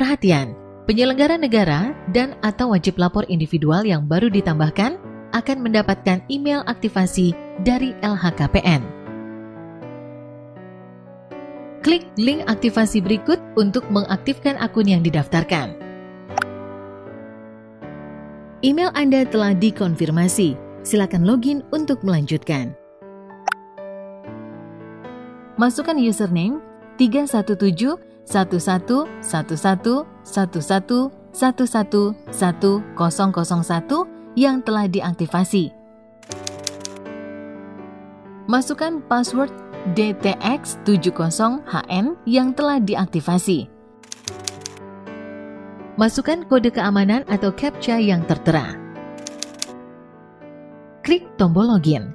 Perhatian, penyelenggara negara dan atau wajib lapor individual yang baru ditambahkan akan mendapatkan email aktivasi dari LHKPN. Klik link aktivasi berikut untuk mengaktifkan akun yang didaftarkan. Email Anda telah dikonfirmasi. Silakan login untuk melanjutkan. Masukkan username 317111111111001 yang telah diaktifasi. Masukkan password DTX70HN yang telah diaktifasi. Masukkan kode keamanan atau CAPTCHA yang tertera. Klik tombol login.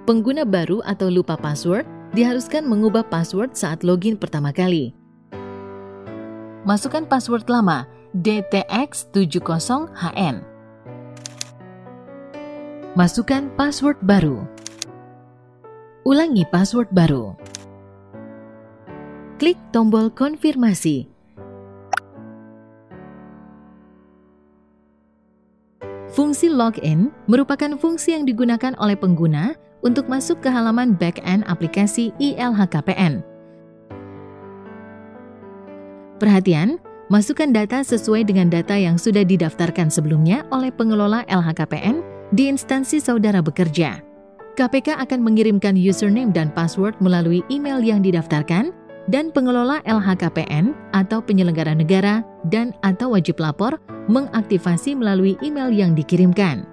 Pengguna baru atau lupa password diharuskan mengubah password saat login pertama kali. Masukkan password lama DTX70HN. Masukkan password baru. Ulangi password baru. Klik tombol konfirmasi. Fungsi login merupakan fungsi yang digunakan oleh pengguna untuk masuk ke halaman back-end aplikasi iLHKPN. Perhatian, masukkan data sesuai dengan data yang sudah didaftarkan sebelumnya oleh pengelola LHKPN di instansi saudara bekerja. KPK akan mengirimkan username dan password melalui email yang didaftarkan dan pengelola LHKPN atau penyelenggara negara dan atau wajib lapor mengaktifasi melalui email yang dikirimkan.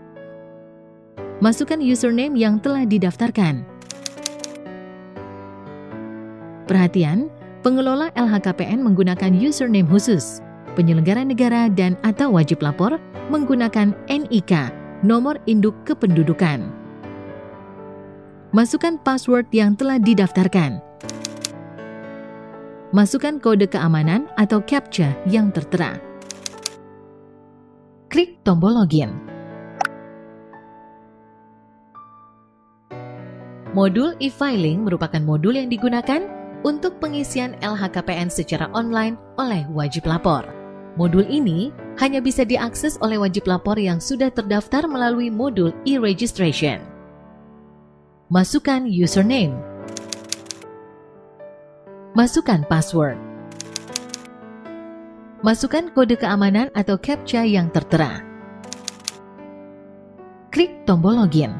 Masukkan username yang telah didaftarkan. Perhatian, pengelola LHKPN menggunakan username khusus. Penyelenggara negara dan atau wajib lapor menggunakan NIK, nomor induk kependudukan. Masukkan password yang telah didaftarkan. Masukkan kode keamanan atau CAPTCHA yang tertera. Klik tombol login. Modul e-filing merupakan modul yang digunakan untuk pengisian LHKPN secara online oleh wajib lapor. Modul ini hanya bisa diakses oleh wajib lapor yang sudah terdaftar melalui modul e-registration. Masukkan username. Masukkan password. Masukkan kode keamanan atau CAPTCHA yang tertera. Klik tombol login.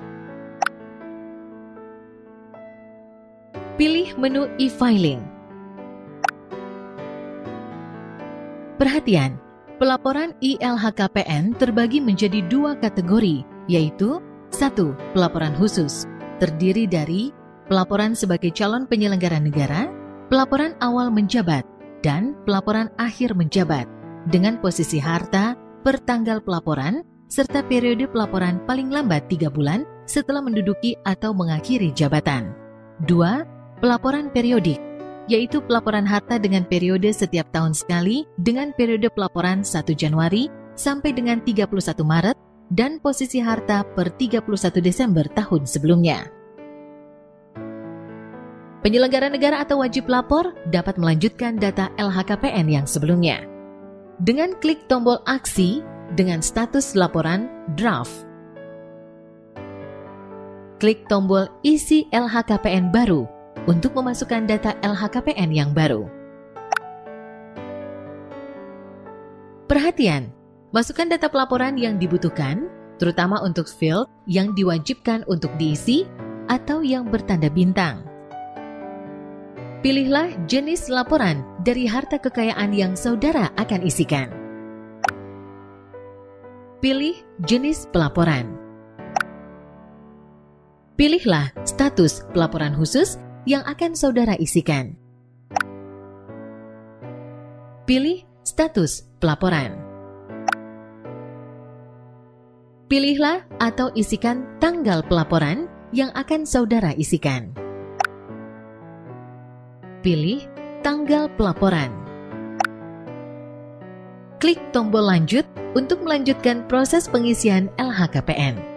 Pilih menu e-filing. Perhatian, pelaporan iLHKPN terbagi menjadi dua kategori, yaitu 1. Pelaporan khusus, terdiri dari pelaporan sebagai calon penyelenggara negara, pelaporan awal menjabat, dan pelaporan akhir menjabat, dengan posisi harta per tanggal pelaporan, serta periode pelaporan paling lambat 3 bulan setelah menduduki atau mengakhiri jabatan. 2. Pelaporan periodik, yaitu pelaporan harta dengan periode setiap tahun sekali dengan periode pelaporan 1 Januari sampai dengan 31 Maret dan posisi harta per 31 Desember tahun sebelumnya. Penyelenggara negara atau wajib lapor dapat melanjutkan data LHKPN yang sebelumnya dengan klik tombol aksi dengan status laporan draft. Klik tombol isi LHKPN baru untuk memasukkan data LHKPN yang baru. Perhatian, masukkan data pelaporan yang dibutuhkan, terutama untuk field yang diwajibkan untuk diisi atau yang bertanda bintang. Pilihlah jenis laporan dari harta kekayaan yang saudara akan isikan. Pilih jenis pelaporan. Pilihlah status pelaporan khusus yang akan saudara isikan. Pilih status pelaporan. Pilihlah atau isikan tanggal pelaporan yang akan saudara isikan. Pilih tanggal pelaporan. Klik tombol lanjut untuk melanjutkan proses pengisian LHKPN.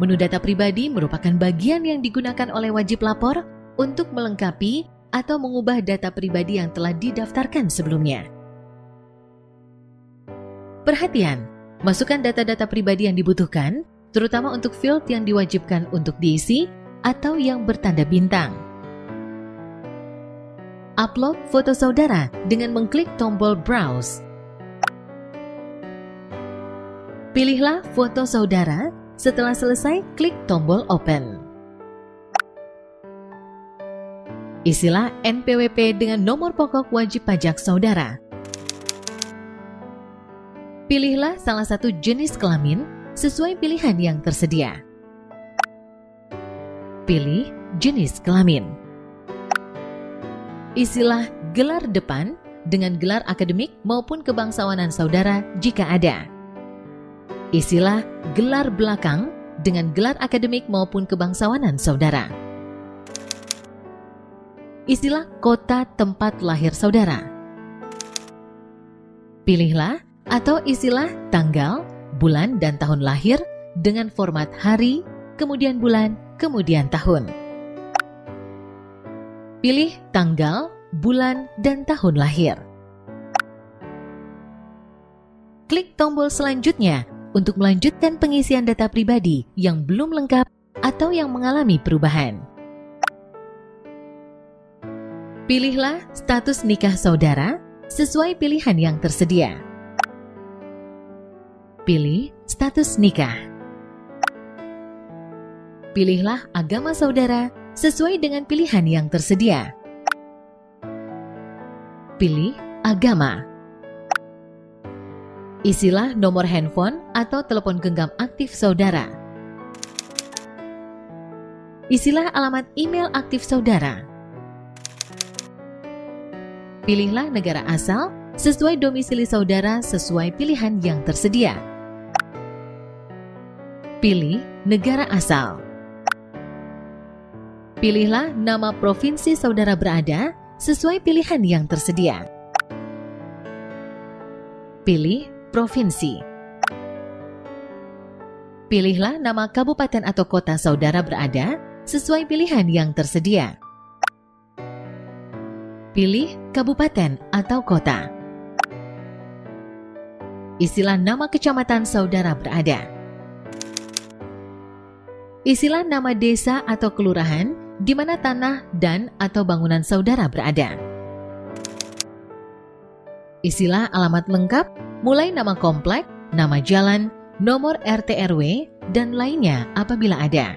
Menu data pribadi merupakan bagian yang digunakan oleh wajib lapor untuk melengkapi atau mengubah data pribadi yang telah didaftarkan sebelumnya. Perhatian, masukkan data-data pribadi yang dibutuhkan, terutama untuk field yang diwajibkan untuk diisi atau yang bertanda bintang. Upload foto saudara dengan mengklik tombol Browse. Pilihlah foto saudara, setelah selesai klik tombol Open. Isilah NPWP dengan nomor pokok wajib pajak saudara. Pilihlah salah satu jenis kelamin sesuai pilihan yang tersedia. Pilih jenis kelamin. Isilah gelar depan dengan gelar akademik maupun kebangsawanan saudara jika ada. Isilah gelar belakang dengan gelar akademik maupun kebangsawanan saudara. Isilah kota tempat lahir saudara. Pilihlah atau isilah tanggal, bulan, dan tahun lahir dengan format hari, kemudian bulan, kemudian tahun. Pilih tanggal, bulan, dan tahun lahir. Klik tombol selanjutnya untuk melanjutkan pengisian data pribadi yang belum lengkap atau yang mengalami perubahan. Pilihlah status nikah saudara sesuai pilihan yang tersedia. Pilih status nikah. Pilihlah agama saudara sesuai dengan pilihan yang tersedia. Pilih agama. Isilah nomor handphone atau telepon genggam aktif saudara. Isilah alamat email aktif saudara. Pilihlah negara asal sesuai domisili saudara sesuai pilihan yang tersedia. Pilih negara asal. Pilihlah nama provinsi saudara berada sesuai pilihan yang tersedia. Pilih provinsi. Pilihlah nama kabupaten atau kota saudara berada sesuai pilihan yang tersedia. Pilih kabupaten atau kota. Isilah nama kecamatan saudara berada. Isilah nama desa atau kelurahan di mana tanah dan atau bangunan saudara berada. Isilah alamat lengkap, mulai nama komplek, nama jalan, nomor RT RW, dan lainnya apabila ada.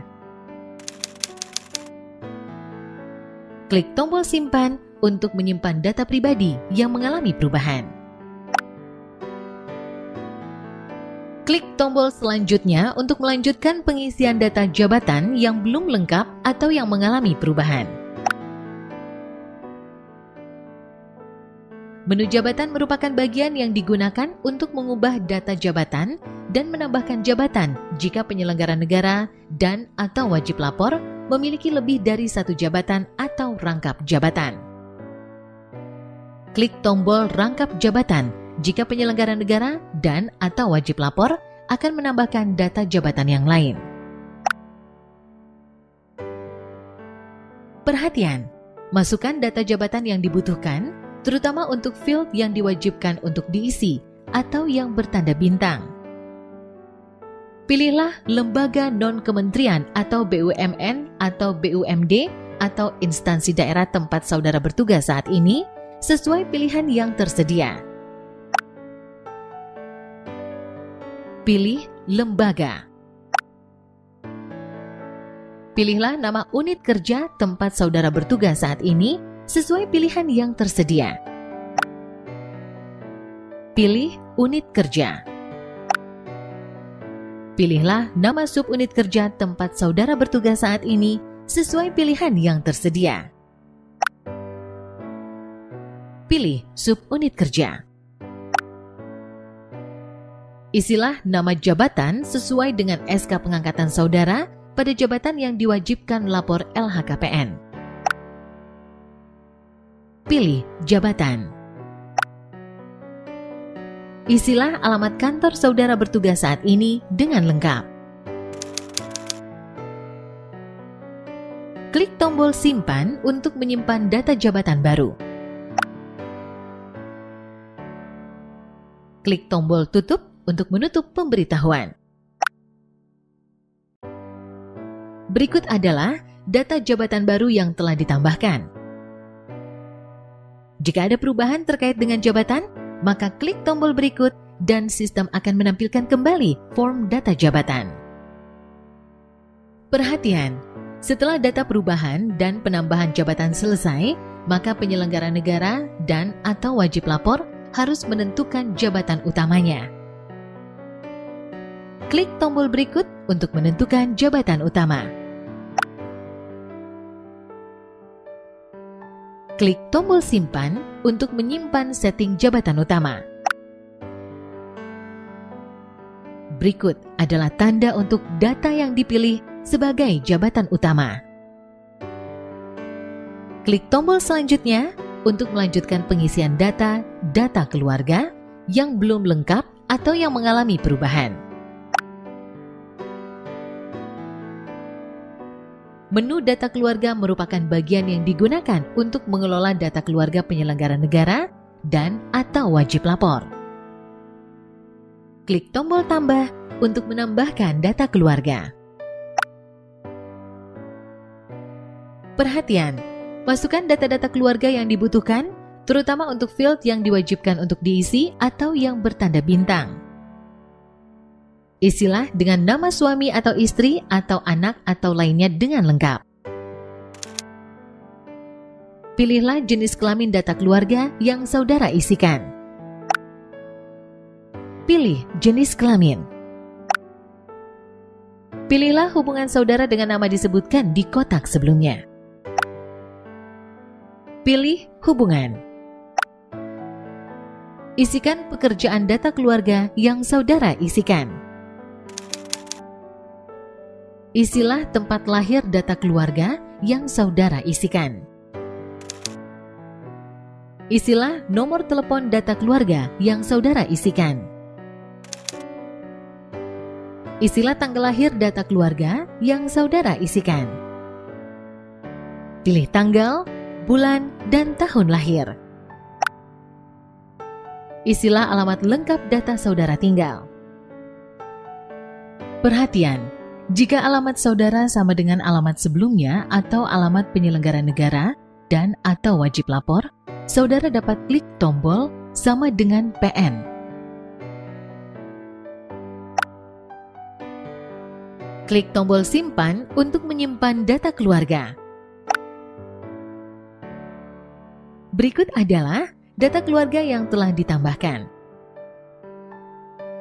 Klik tombol simpan untuk menyimpan data pribadi yang mengalami perubahan. Klik tombol selanjutnya untuk melanjutkan pengisian data jabatan yang belum lengkap atau yang mengalami perubahan. Menu jabatan merupakan bagian yang digunakan untuk mengubah data jabatan dan menambahkan jabatan jika penyelenggara negara dan atau wajib lapor memiliki lebih dari satu jabatan atau rangkap jabatan. Klik tombol rangkap jabatan jika penyelenggara negara dan atau wajib lapor akan menambahkan data jabatan yang lain. Perhatian, masukkan data jabatan yang dibutuhkan, terutama untuk field yang diwajibkan untuk diisi atau yang bertanda bintang. Pilihlah lembaga non-kementerian atau BUMN atau BUMD atau instansi daerah tempat saudara bertugas saat ini sesuai pilihan yang tersedia. Pilih lembaga. Pilihlah nama unit kerja tempat saudara bertugas saat ini sesuai pilihan yang tersedia. Pilih unit kerja. Pilihlah nama subunit kerja tempat saudara bertugas saat ini sesuai pilihan yang tersedia. Pilih subunit kerja. Isilah nama jabatan sesuai dengan SK pengangkatan saudara pada jabatan yang diwajibkan lapor LHKPN. Pilih jabatan. Isilah alamat kantor saudara bertugas saat ini dengan lengkap. tombol simpan untuk menyimpan data jabatan baru. Klik tombol tutup untuk menutup pemberitahuan. Berikut adalah data jabatan baru yang telah ditambahkan. Jika ada perubahan terkait dengan jabatan, maka klik tombol berikut dan sistem akan menampilkan kembali form data jabatan. Perhatian, setelah data perubahan dan penambahan jabatan selesai, maka penyelenggara negara dan atau wajib lapor harus menentukan jabatan utamanya. Klik tombol berikut untuk menentukan jabatan utama. Klik tombol simpan untuk menyimpan setting jabatan utama. Berikut adalah tanda untuk data yang dipilih sebagai jabatan utama. Klik tombol selanjutnya untuk melanjutkan pengisian data keluarga yang belum lengkap atau yang mengalami perubahan. Menu data keluarga merupakan bagian yang digunakan untuk mengelola data keluarga penyelenggara negara dan atau wajib lapor. Klik tombol tambah untuk menambahkan data keluarga. Perhatian, masukkan data-data keluarga yang dibutuhkan, terutama untuk field yang diwajibkan untuk diisi atau yang bertanda bintang. Isilah dengan nama suami atau istri atau anak atau lainnya dengan lengkap. Pilihlah jenis kelamin data keluarga yang saudara isikan. Pilih jenis kelamin. Pilihlah hubungan saudara dengan nama disebutkan di kotak sebelumnya. Pilih hubungan. Isikan pekerjaan data keluarga yang saudara isikan. Isilah tempat lahir data keluarga yang saudara isikan. Isilah nomor telepon data keluarga yang saudara isikan. Isilah tanggal lahir data keluarga yang saudara isikan. Pilih tanggal, bulan, dan tahun lahir. Isilah alamat lengkap data saudara tinggal. Perhatian, jika alamat saudara sama dengan alamat sebelumnya atau alamat penyelenggara negara dan atau wajib lapor, saudara dapat klik tombol sama dengan PN. Klik tombol simpan untuk menyimpan data keluarga. Berikut adalah data keluarga yang telah ditambahkan.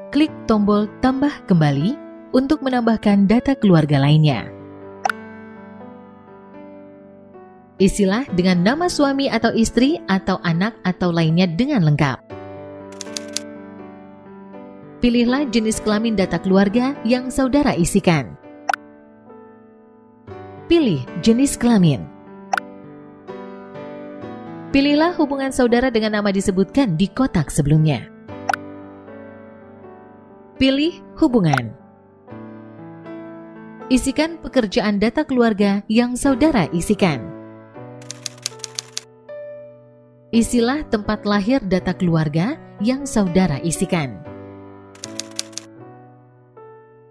Klik tombol tambah kembali untuk menambahkan data keluarga lainnya. Isilah dengan nama suami atau istri atau anak atau lainnya dengan lengkap. Pilihlah jenis kelamin data keluarga yang saudara isikan. Pilih jenis kelamin. Pilihlah hubungan saudara dengan nama disebutkan di kotak sebelumnya. Pilih hubungan. Isikan pekerjaan data keluarga yang saudara isikan. Isilah tempat lahir data keluarga yang saudara isikan.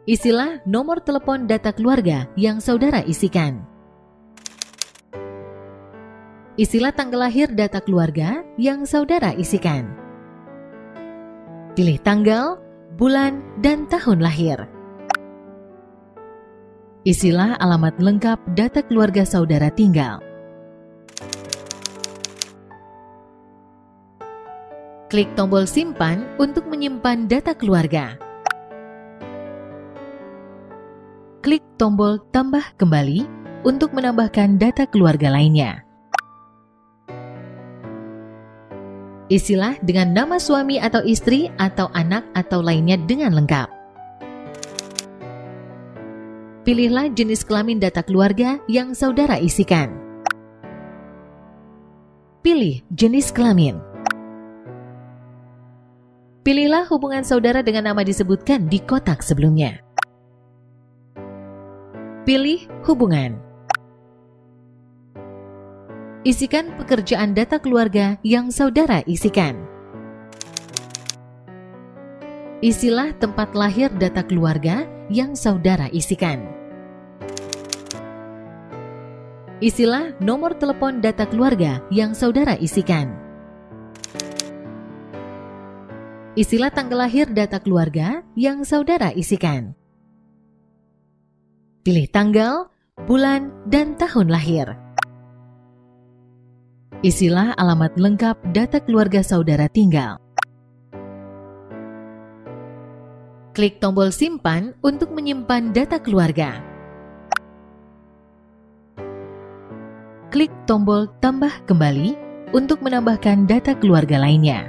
Isilah nomor telepon data keluarga yang saudara isikan. Isilah tanggal lahir data keluarga yang saudara isikan. Pilih tanggal, bulan, dan tahun lahir. Isilah alamat lengkap data keluarga saudara tinggal. Klik tombol simpan untuk menyimpan data keluarga. Klik tombol tambah kembali untuk menambahkan data keluarga lainnya. Isilah dengan nama suami atau istri atau anak atau lainnya dengan lengkap. Pilihlah jenis kelamin data keluarga yang saudara isikan. Pilih jenis kelamin. Pilihlah hubungan saudara dengan nama disebutkan di kotak sebelumnya. Pilih hubungan. Isikan pekerjaan data keluarga yang saudara isikan. Isilah tempat lahir data keluarga yang saudara isikan. Isilah nomor telepon data keluarga yang saudara isikan. Isilah tanggal lahir data keluarga yang saudara isikan. Pilih tanggal, bulan, dan tahun lahir. Isilah alamat lengkap data keluarga saudara tinggal. Klik tombol simpan untuk menyimpan data keluarga. Klik tombol tambah kembali untuk menambahkan data keluarga lainnya.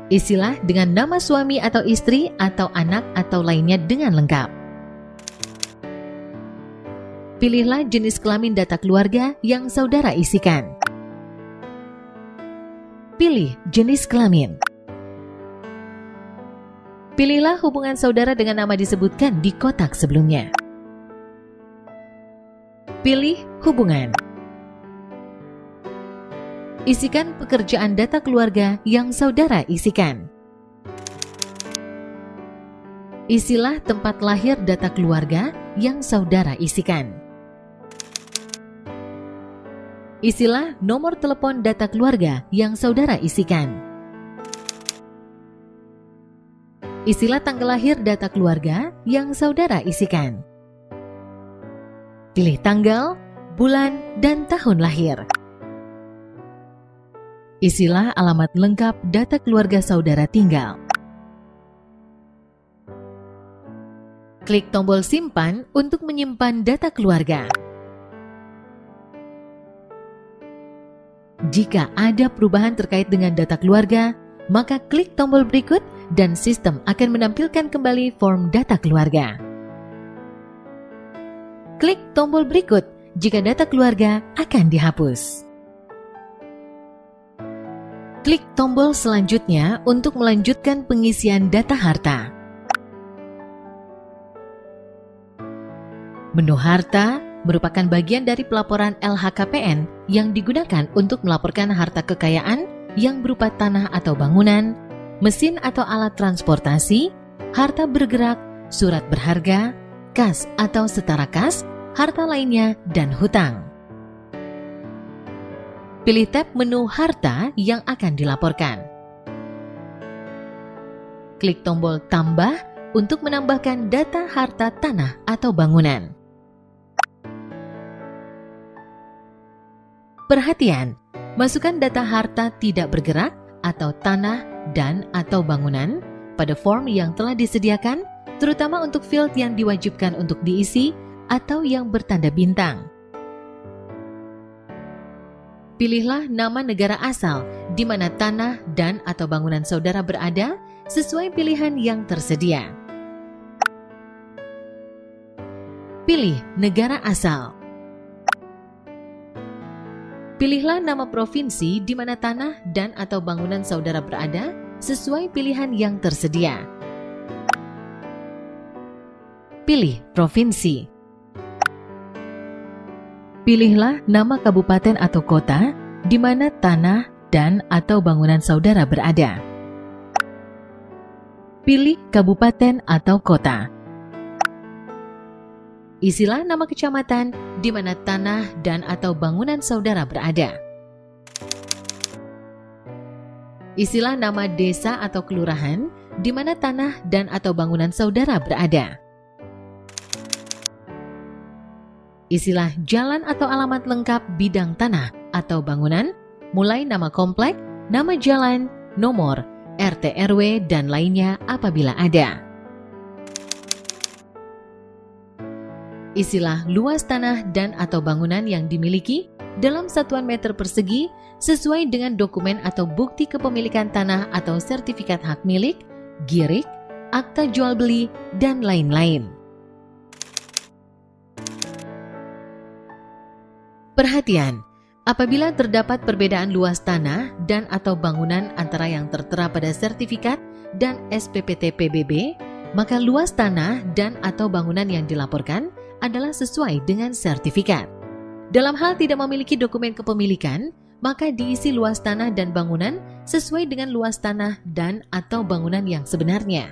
Isilah dengan nama suami atau istri atau anak atau lainnya dengan lengkap. Pilihlah jenis kelamin data keluarga yang saudara isikan. Pilih jenis kelamin. Pilihlah hubungan saudara dengan nama disebutkan di kotak sebelumnya. Pilih hubungan. Isikan pekerjaan data keluarga yang saudara isikan. Isilah tempat lahir data keluarga yang saudara isikan. Isilah nomor telepon data keluarga yang saudara isikan. Isilah tanggal lahir data keluarga yang saudara isikan. Pilih tanggal, bulan, dan tahun lahir. Isilah alamat lengkap data keluarga saudara tinggal. Klik tombol simpan untuk menyimpan data keluarga. Jika ada perubahan terkait dengan data keluarga, maka klik tombol berikut dan sistem akan menampilkan kembali form data keluarga. Klik tombol berikut jika data keluarga akan dihapus. Klik tombol selanjutnya untuk melanjutkan pengisian data harta. Menu harta merupakan bagian dari pelaporan LHKPN yang digunakan untuk melaporkan harta kekayaan yang berupa tanah atau bangunan, mesin atau alat transportasi, harta bergerak, surat berharga, kas atau setara kas, harta lainnya, dan hutang. Pilih tab menu harta yang akan dilaporkan. Klik tombol tambah untuk menambahkan data harta tanah atau bangunan. Perhatian, masukkan data harta tidak bergerak atau tanah dan atau bangunan pada form yang telah disediakan, terutama untuk field yang diwajibkan untuk diisi atau yang bertanda bintang. Pilihlah nama negara asal di mana tanah dan atau bangunan saudara berada sesuai pilihan yang tersedia. Pilih negara asal. Pilihlah nama provinsi di mana tanah dan atau bangunan saudara berada sesuai pilihan yang tersedia. Pilih provinsi. Pilihlah nama kabupaten atau kota di mana tanah dan atau bangunan saudara berada. Pilih kabupaten atau kota. Isilah nama kecamatan di mana tanah dan atau bangunan saudara berada. Isilah nama desa atau kelurahan di mana tanah dan atau bangunan saudara berada. Isilah jalan atau alamat lengkap bidang tanah atau bangunan, mulai nama komplek, nama jalan, nomor, RT RW, dan lainnya apabila ada. Isilah luas tanah dan atau bangunan yang dimiliki dalam satuan meter persegi sesuai dengan dokumen atau bukti kepemilikan tanah atau sertifikat hak milik, GIRIK, akta jual beli, dan lain-lain. Perhatian, apabila terdapat perbedaan luas tanah dan atau bangunan antara yang tertera pada sertifikat dan SPPT PBB, maka luas tanah dan atau bangunan yang dilaporkan adalah sesuai dengan sertifikat. Dalam hal tidak memiliki dokumen kepemilikan, maka diisi luas tanah dan bangunan sesuai dengan luas tanah dan atau bangunan yang sebenarnya.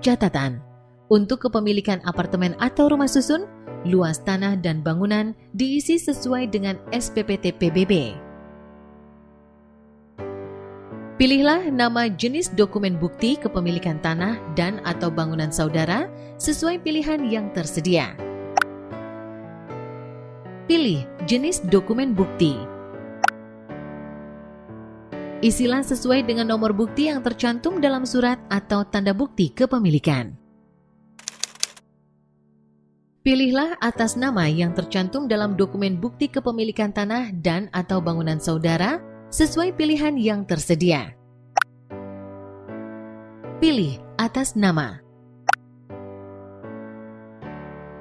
Catatan, untuk kepemilikan apartemen atau rumah susun, luas tanah dan bangunan diisi sesuai dengan SPPT PBB. Pilihlah nama jenis dokumen bukti kepemilikan tanah dan atau bangunan saudara sesuai pilihan yang tersedia. Pilih jenis dokumen bukti. Isilah sesuai dengan nomor bukti yang tercantum dalam surat atau tanda bukti kepemilikan. Pilihlah atas nama yang tercantum dalam dokumen bukti kepemilikan tanah dan atau bangunan saudara sesuai pilihan yang tersedia. Pilih atas nama.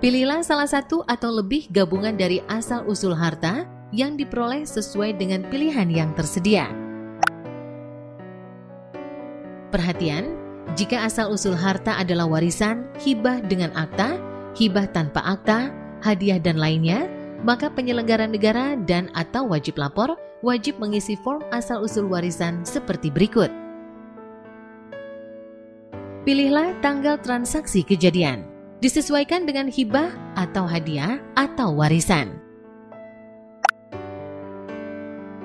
Pilihlah salah satu atau lebih gabungan dari asal-usul harta yang diperoleh sesuai dengan pilihan yang tersedia. Perhatian, jika asal-usul harta adalah warisan, hibah dengan akta, hibah tanpa akta, hadiah dan lainnya, maka penyelenggara negara dan atau wajib lapor wajib mengisi form asal-usul warisan seperti berikut. Pilihlah tanggal transaksi kejadian. Disesuaikan dengan hibah atau hadiah atau warisan.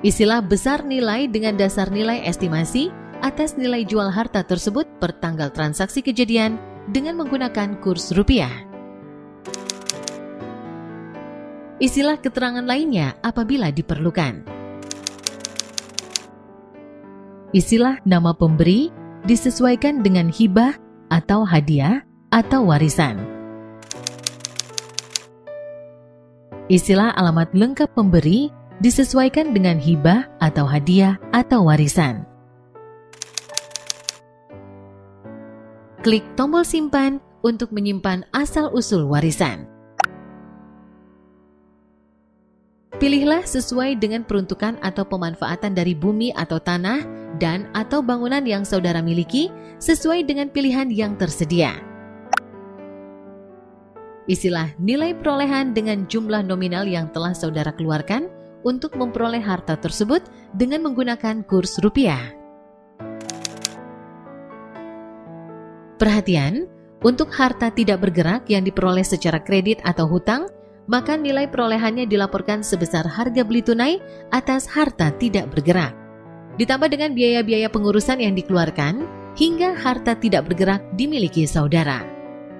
Isilah besar nilai dengan dasar nilai estimasi atas nilai jual harta tersebut per tanggal transaksi kejadian dengan menggunakan kurs rupiah. Isilah keterangan lainnya apabila diperlukan. Isilah nama pemberi disesuaikan dengan hibah atau hadiah atau warisan. Isilah alamat lengkap pemberi disesuaikan dengan hibah atau hadiah atau warisan. Klik tombol simpan untuk menyimpan asal-usul warisan. Pilihlah sesuai dengan peruntukan atau pemanfaatan dari bumi atau tanah dan atau bangunan yang saudara miliki sesuai dengan pilihan yang tersedia. Isilah nilai perolehan dengan jumlah nominal yang telah saudara keluarkan untuk memperoleh harta tersebut dengan menggunakan kurs rupiah. Perhatian, untuk harta tidak bergerak yang diperoleh secara kredit atau hutang, maka nilai perolehannya dilaporkan sebesar harga beli tunai atas harta tidak bergerak. Ditambah dengan biaya-biaya pengurusan yang dikeluarkan, hingga harta tidak bergerak dimiliki saudara.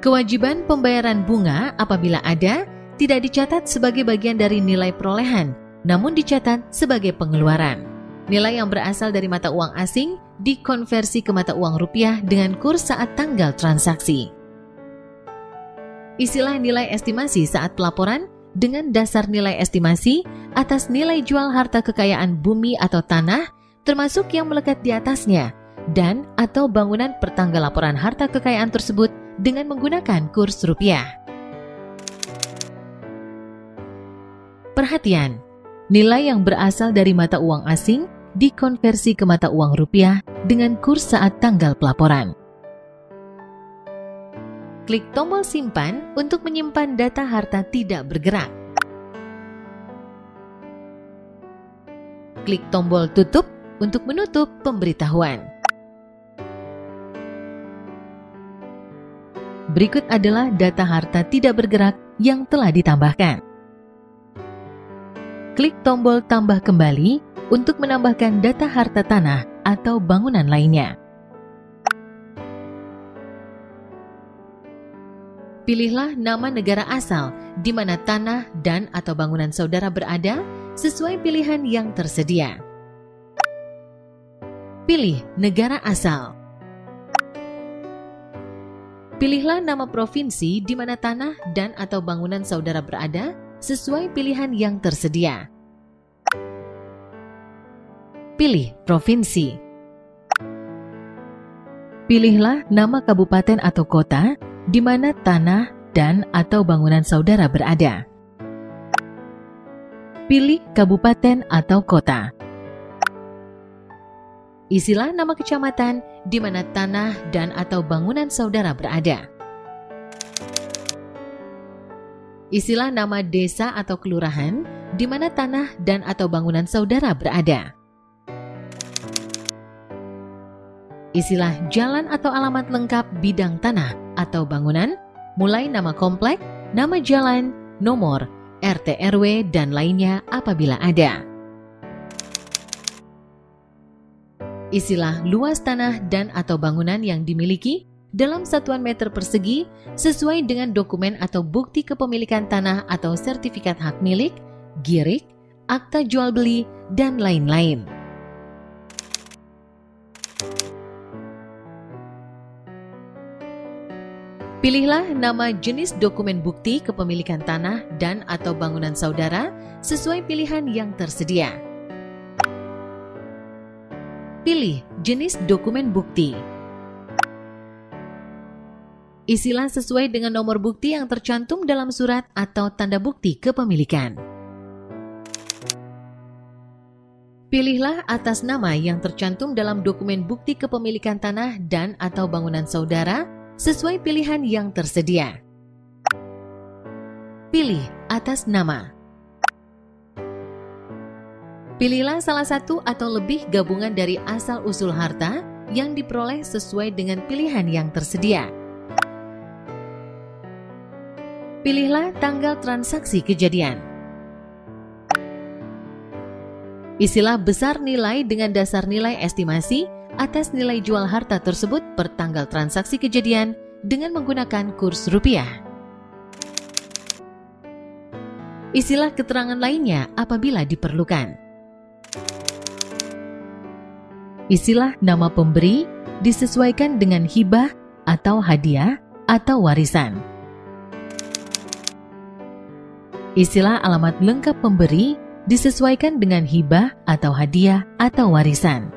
Kewajiban pembayaran bunga apabila ada, tidak dicatat sebagai bagian dari nilai perolehan, namun dicatat sebagai pengeluaran. Nilai yang berasal dari mata uang asing dikonversi ke mata uang rupiah dengan kurs saat tanggal transaksi. Isilah nilai estimasi saat pelaporan dengan dasar nilai estimasi atas nilai jual harta kekayaan bumi atau tanah, termasuk yang melekat di atasnya, dan atau bangunan per tanggal laporan harta kekayaan tersebut dengan menggunakan kurs rupiah. Perhatian, nilai yang berasal dari mata uang asing dikonversi ke mata uang rupiah dengan kurs saat tanggal pelaporan. Klik tombol simpan untuk menyimpan data harta tidak bergerak. Klik tombol tutup untuk menutup pemberitahuan. Berikut adalah data harta tidak bergerak yang telah ditambahkan. Klik tombol tambah kembali untuk menambahkan data harta tanah atau bangunan lainnya. Pilihlah nama negara asal di mana tanah dan atau bangunan saudara berada sesuai pilihan yang tersedia. Pilih negara asal. Pilihlah nama provinsi di mana tanah dan atau bangunan saudara berada sesuai pilihan yang tersedia. Pilih provinsi. Pilihlah nama kabupaten atau kota di mana tanah dan atau bangunan saudara berada. Pilih kabupaten atau kota. Isilah nama kecamatan di mana tanah dan atau bangunan saudara berada. Isilah nama desa atau kelurahan di mana tanah dan atau bangunan saudara berada. Isilah jalan atau alamat lengkap bidang tanah atau bangunan, mulai nama komplek, nama jalan, nomor, RT RW, dan lainnya apabila ada. Isilah luas tanah dan atau bangunan yang dimiliki dalam satuan meter persegi sesuai dengan dokumen atau bukti kepemilikan tanah atau sertifikat hak milik, GIRIK, akta jual beli, dan lain-lain. Pilihlah nama jenis dokumen bukti kepemilikan tanah dan atau bangunan saudara sesuai pilihan yang tersedia. Pilih jenis dokumen bukti. Isilah sesuai dengan nomor bukti yang tercantum dalam surat atau tanda bukti kepemilikan. Pilihlah atas nama yang tercantum dalam dokumen bukti kepemilikan tanah dan atau bangunan saudara sesuai pilihan yang tersedia. Pilih atas nama. Pilihlah salah satu atau lebih gabungan dari asal-usul harta yang diperoleh sesuai dengan pilihan yang tersedia. Pilihlah tanggal transaksi kejadian. Isilah besar nilai dengan dasar nilai estimasi atas nilai jual harta tersebut per tanggal transaksi kejadian dengan menggunakan kurs rupiah. Isilah keterangan lainnya apabila diperlukan. Isilah nama pemberi disesuaikan dengan hibah atau hadiah atau warisan. Isilah alamat lengkap pemberi disesuaikan dengan hibah atau hadiah atau warisan.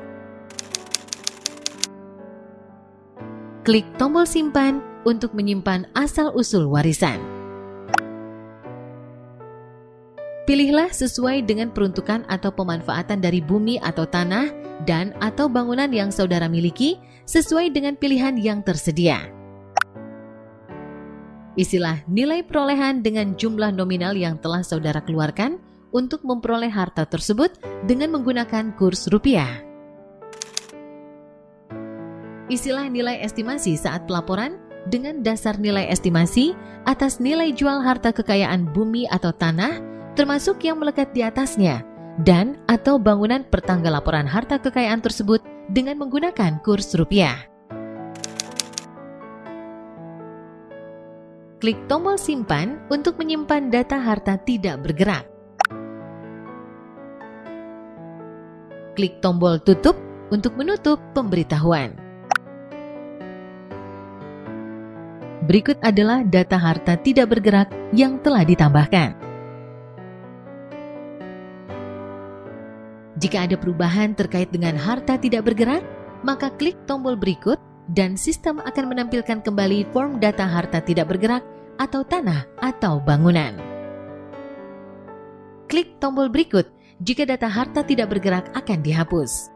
Klik tombol simpan untuk menyimpan asal-usul warisan. Pilihlah sesuai dengan peruntukan atau pemanfaatan dari bumi atau tanah dan atau bangunan yang saudara miliki sesuai dengan pilihan yang tersedia. Isilah nilai perolehan dengan jumlah nominal yang telah saudara keluarkan untuk memperoleh harta tersebut dengan menggunakan kurs rupiah. Isilah nilai estimasi saat pelaporan dengan dasar nilai estimasi atas nilai jual harta kekayaan bumi atau tanah termasuk yang melekat di atasnya dan atau bangunan per tanggal laporan harta kekayaan tersebut dengan menggunakan kurs rupiah. Klik tombol simpan untuk menyimpan data harta tidak bergerak. Klik tombol tutup untuk menutup pemberitahuan. Berikut adalah data harta tidak bergerak yang telah ditambahkan. Jika ada perubahan terkait dengan harta tidak bergerak, maka klik tombol berikut dan sistem akan menampilkan kembali form data harta tidak bergerak atau tanah atau bangunan. Klik tombol berikut jika data harta tidak bergerak akan dihapus.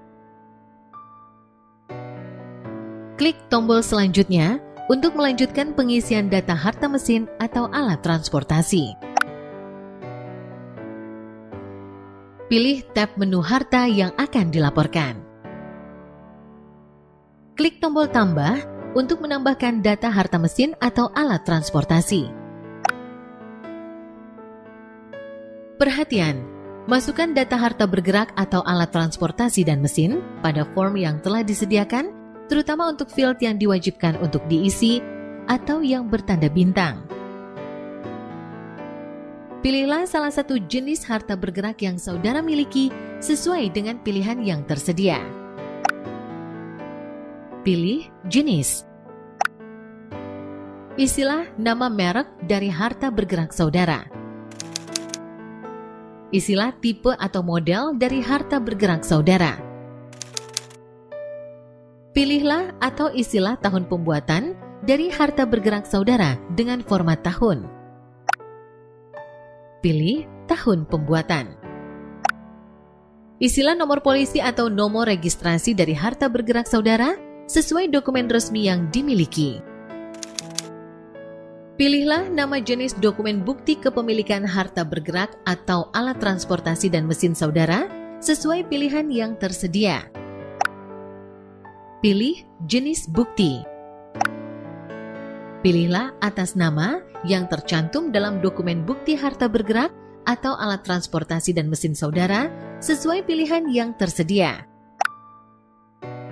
Klik tombol selanjutnya untuk melanjutkan pengisian data harta mesin atau alat transportasi. Pilih tab menu harta yang akan dilaporkan. Klik tombol tambah untuk menambahkan data harta mesin atau alat transportasi. Perhatian, masukkan data harta bergerak atau alat transportasi dan mesin pada form yang telah disediakan, terutama untuk field yang diwajibkan untuk diisi atau yang bertanda bintang. Pilihlah salah satu jenis harta bergerak yang saudara miliki sesuai dengan pilihan yang tersedia. Pilih jenis. Isilah nama merek dari harta bergerak saudara. Isilah tipe atau model dari harta bergerak saudara. Pilihlah atau isilah tahun pembuatan dari harta bergerak saudara dengan format tahun. Pilih tahun pembuatan. Isilah nomor polisi atau nomor registrasi dari harta bergerak saudara sesuai dokumen resmi yang dimiliki. Pilihlah nama jenis dokumen bukti kepemilikan harta bergerak atau alat transportasi dan mesin saudara sesuai pilihan yang tersedia. Pilih jenis bukti. Pilihlah atas nama yang tercantum dalam dokumen bukti harta bergerak atau alat transportasi dan mesin saudara sesuai pilihan yang tersedia.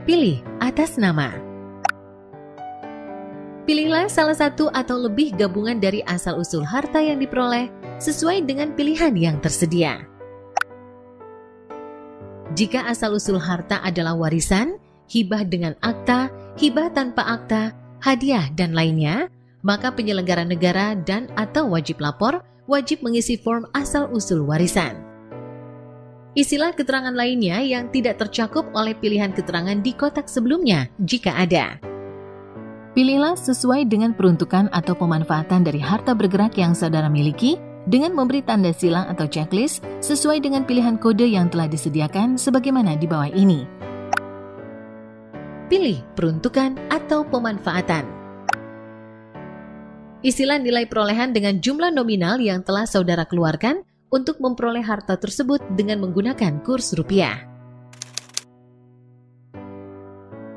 Pilih atas nama. Pilihlah salah satu atau lebih gabungan dari asal-usul harta yang diperoleh sesuai dengan pilihan yang tersedia. Jika asal-usul harta adalah warisan, hibah dengan akta, hibah tanpa akta, hadiah, dan lainnya, maka penyelenggara negara dan atau wajib lapor wajib mengisi form asal-usul warisan. Isilah keterangan lainnya yang tidak tercakup oleh pilihan keterangan di kotak sebelumnya jika ada. Pilihlah sesuai dengan peruntukan atau pemanfaatan dari harta bergerak yang saudara miliki dengan memberi tanda silang atau checklist sesuai dengan pilihan kode yang telah disediakan sebagaimana di bawah ini. Pilih peruntukan atau pemanfaatan. Isilah nilai perolehan dengan jumlah nominal yang telah saudara keluarkan untuk memperoleh harta tersebut dengan menggunakan kurs rupiah.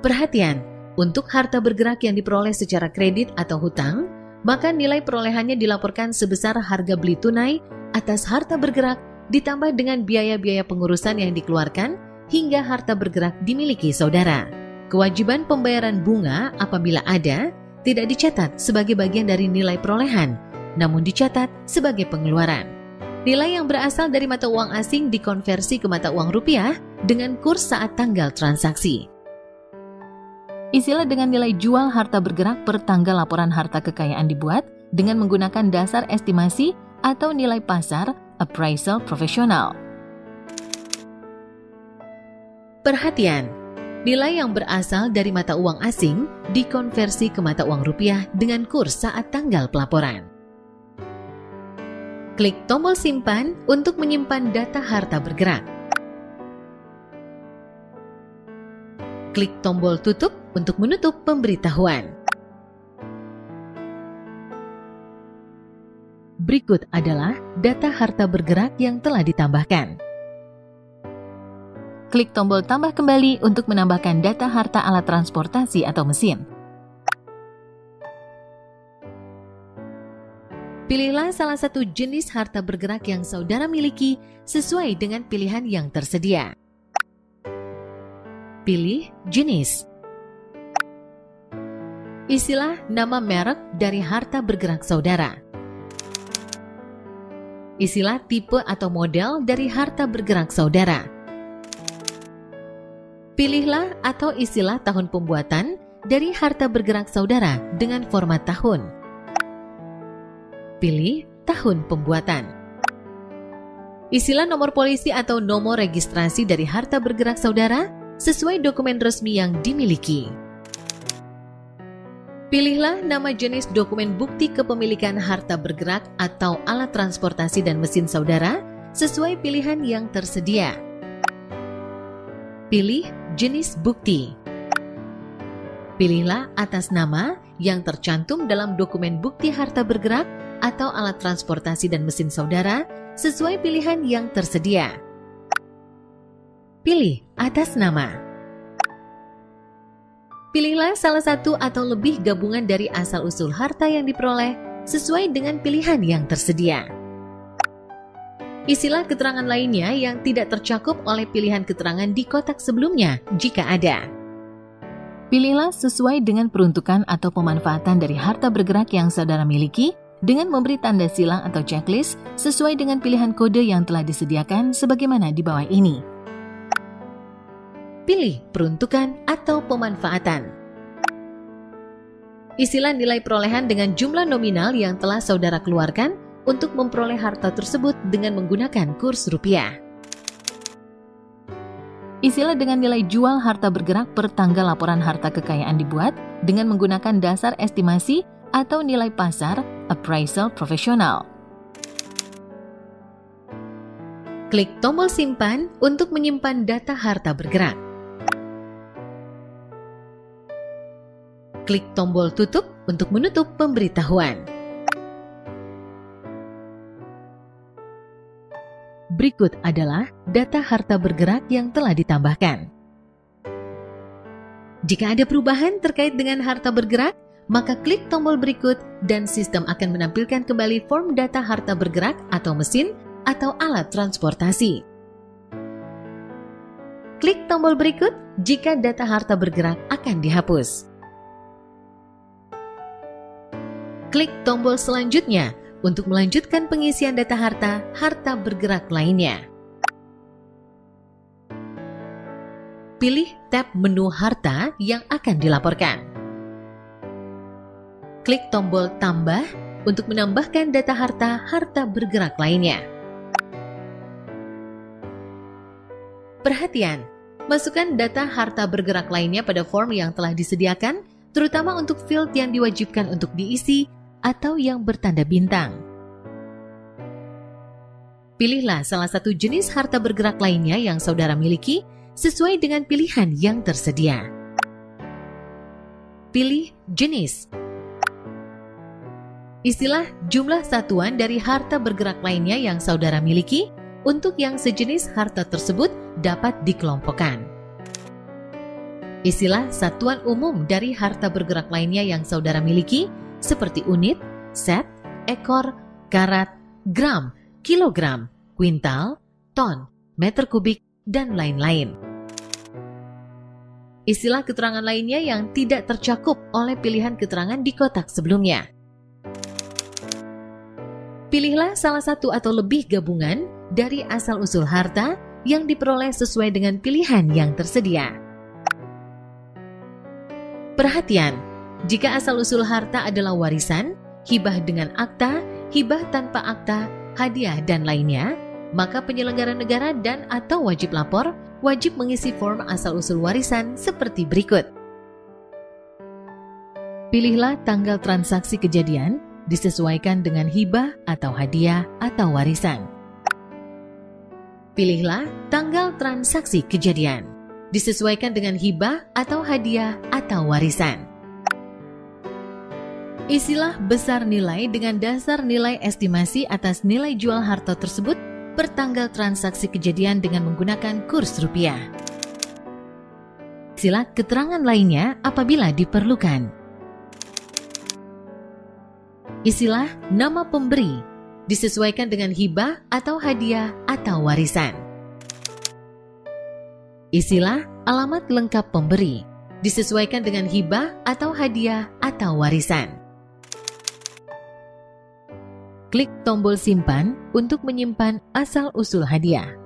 Perhatian! Untuk harta bergerak yang diperoleh secara kredit atau hutang, maka nilai perolehannya dilaporkan sebesar harga beli tunai atas harta bergerak ditambah dengan biaya-biaya pengurusan yang dikeluarkan hingga harta bergerak dimiliki saudara. Kewajiban pembayaran bunga apabila ada, tidak dicatat sebagai bagian dari nilai perolehan, namun dicatat sebagai pengeluaran. Nilai yang berasal dari mata uang asing dikonversi ke mata uang rupiah dengan kurs saat tanggal transaksi. Isilah dengan nilai jual harta bergerak per tanggal laporan harta kekayaan dibuat dengan menggunakan dasar estimasi atau nilai pasar appraisal profesional. Perhatian! Nilai yang berasal dari mata uang asing dikonversi ke mata uang rupiah dengan kurs saat tanggal pelaporan. Klik tombol simpan untuk menyimpan data harta bergerak. Klik tombol tutup untuk menutup pemberitahuan. Berikut adalah data harta bergerak yang telah ditambahkan. Klik tombol tambah kembali untuk menambahkan data harta alat transportasi atau mesin. Pilihlah salah satu jenis harta bergerak yang saudara miliki sesuai dengan pilihan yang tersedia. Pilih jenis. Isilah nama merek dari harta bergerak saudara. Isilah tipe atau model dari harta bergerak saudara. Pilihlah atau isilah tahun pembuatan dari harta bergerak saudara dengan format tahun. Pilih tahun pembuatan. Isilah nomor polisi atau nomor registrasi dari harta bergerak saudara sesuai dokumen resmi yang dimiliki. Pilihlah nama jenis dokumen bukti kepemilikan harta bergerak atau alat transportasi dan mesin saudara sesuai pilihan yang tersedia. Pilih jenis bukti. Pilihlah atas nama yang tercantum dalam dokumen bukti harta bergerak atau alat transportasi dan mesin saudara sesuai pilihan yang tersedia. Pilih atas nama. Pilihlah salah satu atau lebih gabungan dari asal-usul harta yang diperoleh sesuai dengan pilihan yang tersedia. Isilah keterangan lainnya yang tidak tercakup oleh pilihan keterangan di kotak sebelumnya jika ada. Pilihlah sesuai dengan peruntukan atau pemanfaatan dari harta bergerak yang saudara miliki dengan memberi tanda silang atau checklist sesuai dengan pilihan kode yang telah disediakan sebagaimana di bawah ini. Pilih peruntukan atau pemanfaatan. Isilah nilai perolehan dengan jumlah nominal yang telah saudara keluarkan untuk memperoleh harta tersebut dengan menggunakan kurs rupiah. Isilah dengan nilai jual harta bergerak per tanggal laporan harta kekayaan dibuat dengan menggunakan dasar estimasi atau nilai pasar appraisal profesional. Klik tombol simpan untuk menyimpan data harta bergerak. Klik tombol tutup untuk menutup pemberitahuan. Berikut adalah data harta bergerak yang telah ditambahkan. Jika ada perubahan terkait dengan harta bergerak, maka klik tombol berikut dan sistem akan menampilkan kembali form data harta bergerak atau mesin atau alat transportasi. Klik tombol berikut jika data harta bergerak akan dihapus. Klik tombol selanjutnya untuk melanjutkan pengisian data harta bergerak lainnya. Pilih tab menu harta yang akan dilaporkan. Klik tombol tambah untuk menambahkan data harta bergerak lainnya. Perhatian, masukkan data harta bergerak lainnya pada form yang telah disediakan, terutama untuk field yang diwajibkan untuk diisi atau yang bertanda bintang. Pilihlah salah satu jenis harta bergerak lainnya yang saudara miliki sesuai dengan pilihan yang tersedia. Pilih jenis. Istilah jumlah satuan dari harta bergerak lainnya yang saudara miliki untuk yang sejenis harta tersebut dapat dikelompokkan. Istilah satuan umum dari harta bergerak lainnya yang saudara miliki seperti unit, set, ekor, karat, gram, kilogram, kuintal, ton, meter kubik, dan lain-lain. Istilah keterangan lainnya yang tidak tercakup oleh pilihan keterangan di kotak sebelumnya. Pilihlah salah satu atau lebih gabungan dari asal-usul harta yang diperoleh sesuai dengan pilihan yang tersedia. Perhatian, jika asal-usul harta adalah warisan, hibah dengan akta, hibah tanpa akta, hadiah, dan lainnya, maka penyelenggara negara dan atau wajib lapor wajib mengisi form asal-usul warisan seperti berikut. Pilihlah tanggal transaksi kejadian disesuaikan dengan hibah atau hadiah atau warisan. Pilihlah tanggal transaksi kejadian disesuaikan dengan hibah atau hadiah atau warisan. Isilah besar nilai dengan dasar nilai estimasi atas nilai jual harta tersebut per tanggal transaksi kejadian dengan menggunakan kurs rupiah. Isilah keterangan lainnya apabila diperlukan. Isilah nama pemberi disesuaikan dengan hibah atau hadiah atau warisan. Isilah alamat lengkap pemberi disesuaikan dengan hibah atau hadiah atau warisan. Klik tombol simpan untuk menyimpan asal-usul hadiah.